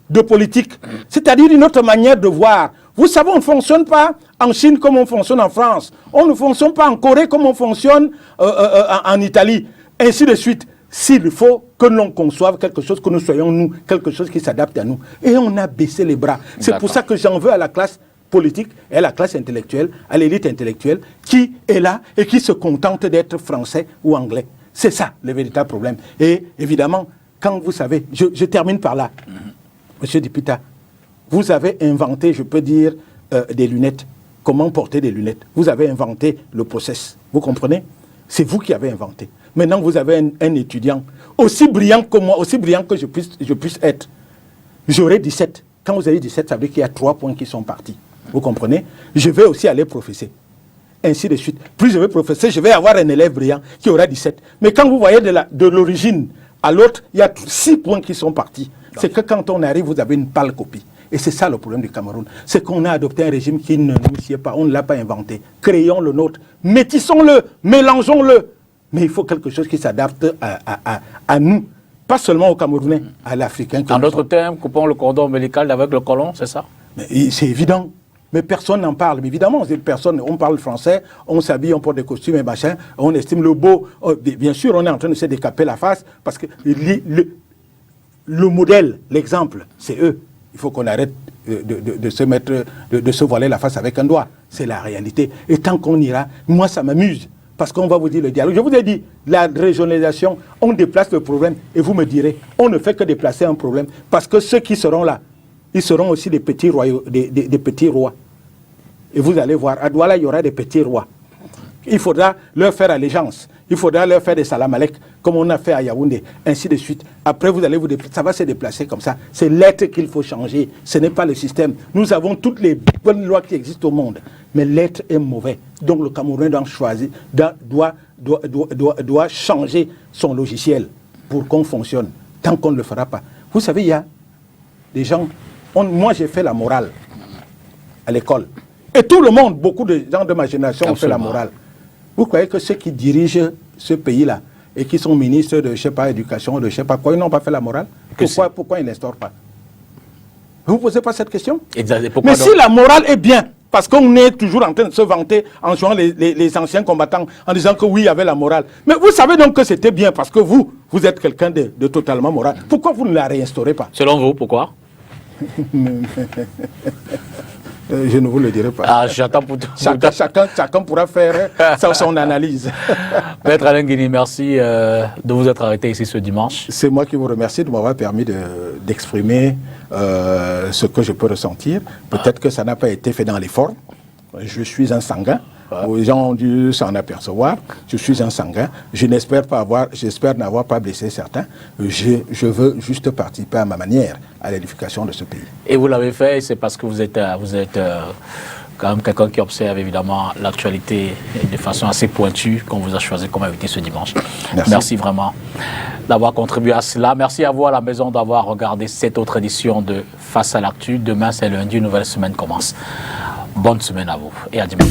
de politique, c'est-à-dire une autre manière de voir. Vous savez, on ne fonctionne pas en Chine comme on fonctionne en France. On ne fonctionne pas en Corée comme on fonctionne en Italie. Ainsi de suite. S'il faut que l'on conçoive quelque chose, que nous soyons nous, quelque chose qui s'adapte à nous. Et on a baissé les bras. C'est pour ça que j'en veux à la classe politique et à la classe intellectuelle, à l'élite intellectuelle, qui est là et qui se contente d'être français ou anglais. C'est ça le véritable problème. Et évidemment, quand vous savez, je termine par là, Monsieur Dipita, vous avez inventé, je peux dire, des lunettes. Comment porter des lunettes? Vous avez inventé le process. Vous comprenez? C'est vous qui avez inventé. Maintenant, vous avez un étudiant aussi brillant que moi, aussi brillant que je puisse être. J'aurai 17. Quand vous avez 17, ça veut dire qu'il y a 3 points qui sont partis. Vous comprenez? Je vais aussi aller professer. Ainsi de suite. Plus je vais professer, je vais avoir un élève brillant qui aura 17. Mais quand vous voyez de l'origine à l'autre, il y a 6 points qui sont partis. C'est que quand on arrive, vous avez une pâle copie. Et c'est ça le problème du Cameroun. C'est qu'on a adopté un régime qui ne nous sied pas. On ne l'a pas inventé. Créons le nôtre. Métissons-le. Mélangeons-le. Mais il faut quelque chose qui s'adapte à nous. Pas seulement aux Camerounais, à l'Africain. En d'autres termes, coupons le cordon ombilical avec le colon, c'est ça? C'est évident. Mais personne n'en parle. Mais évidemment, personne, on parle français, on s'habille, on porte des costumes et machin, on estime le beau. Bien sûr, on est en train de se décaper la face parce que le modèle, l'exemple, c'est eux. Il faut qu'on arrête de se voiler la face avec un doigt. C'est la réalité. Et tant qu'on ira, moi ça m'amuse. Parce qu'on va vous dire le dialogue. Je vous ai dit, la régionalisation, on déplace le problème. Et vous me direz, on ne fait que déplacer un problème. Parce que ceux qui seront là, ils seront aussi des petits rois. Et vous allez voir, à Douala, il y aura des petits rois. Il faudra leur faire allégeance. Il faudra leur faire des salam alek, comme on a fait à Yaoundé, ainsi de suite. Après, vous allez ça va se déplacer comme ça. C'est l'être qu'il faut changer. Ce n'est pas le système. Nous avons toutes les bonnes lois qui existent au monde. Mais l'être est mauvais. Donc le Camerounais doit changer son logiciel pour qu'on fonctionne. Tant qu'on ne le fera pas. Vous savez, il y a des gens... moi, j'ai fait la morale à l'école. Et tout le monde, beaucoup de gens de ma génération ont fait la morale. Vous croyez que ceux qui dirigent ce pays-là et qui sont ministres de, je sais pas, éducation, de je sais pas quoi, ils n'ont pas fait la morale? Pourquoi ils n'instaurent pas? Vous ne posez pas cette question? Mais si la morale est bien, parce qu'on est toujours en train de se vanter en jouant les anciens combattants, en disant que oui, il y avait la morale. Mais vous savez donc que c'était bien, parce que vous êtes quelqu'un de totalement moral. Pourquoi vous ne la réinstaurez pas? Selon vous, pourquoi? Je ne vous le dirai pas. Ah, j'attends pour tout. Chacun pourra faire son analyse. Maître Alain Guini, merci de vous être arrêté ici ce dimanche. C'est moi qui vous remercie de m'avoir permis d'exprimer ce que je peux ressentir. Peut-être que ça n'a pas été fait dans les formes. Je suis un sanguin. Les gens ont dû s'en apercevoir. Je suis un sanguin. J'espère n'avoir pas blessé certains. Je veux juste participer à ma manière à l'édification de ce pays. Et vous l'avez fait, c'est parce que vous êtes quand même quelqu'un qui observe évidemment l'actualité de façon assez pointue qu'on vous a choisi comme invité ce dimanche. Merci vraiment d'avoir contribué à cela. Merci à vous à la maison d'avoir regardé cette autre édition de Face à l'actu. Demain, c'est lundi, une nouvelle semaine commence. Bonne semaine à vous et à dimanche.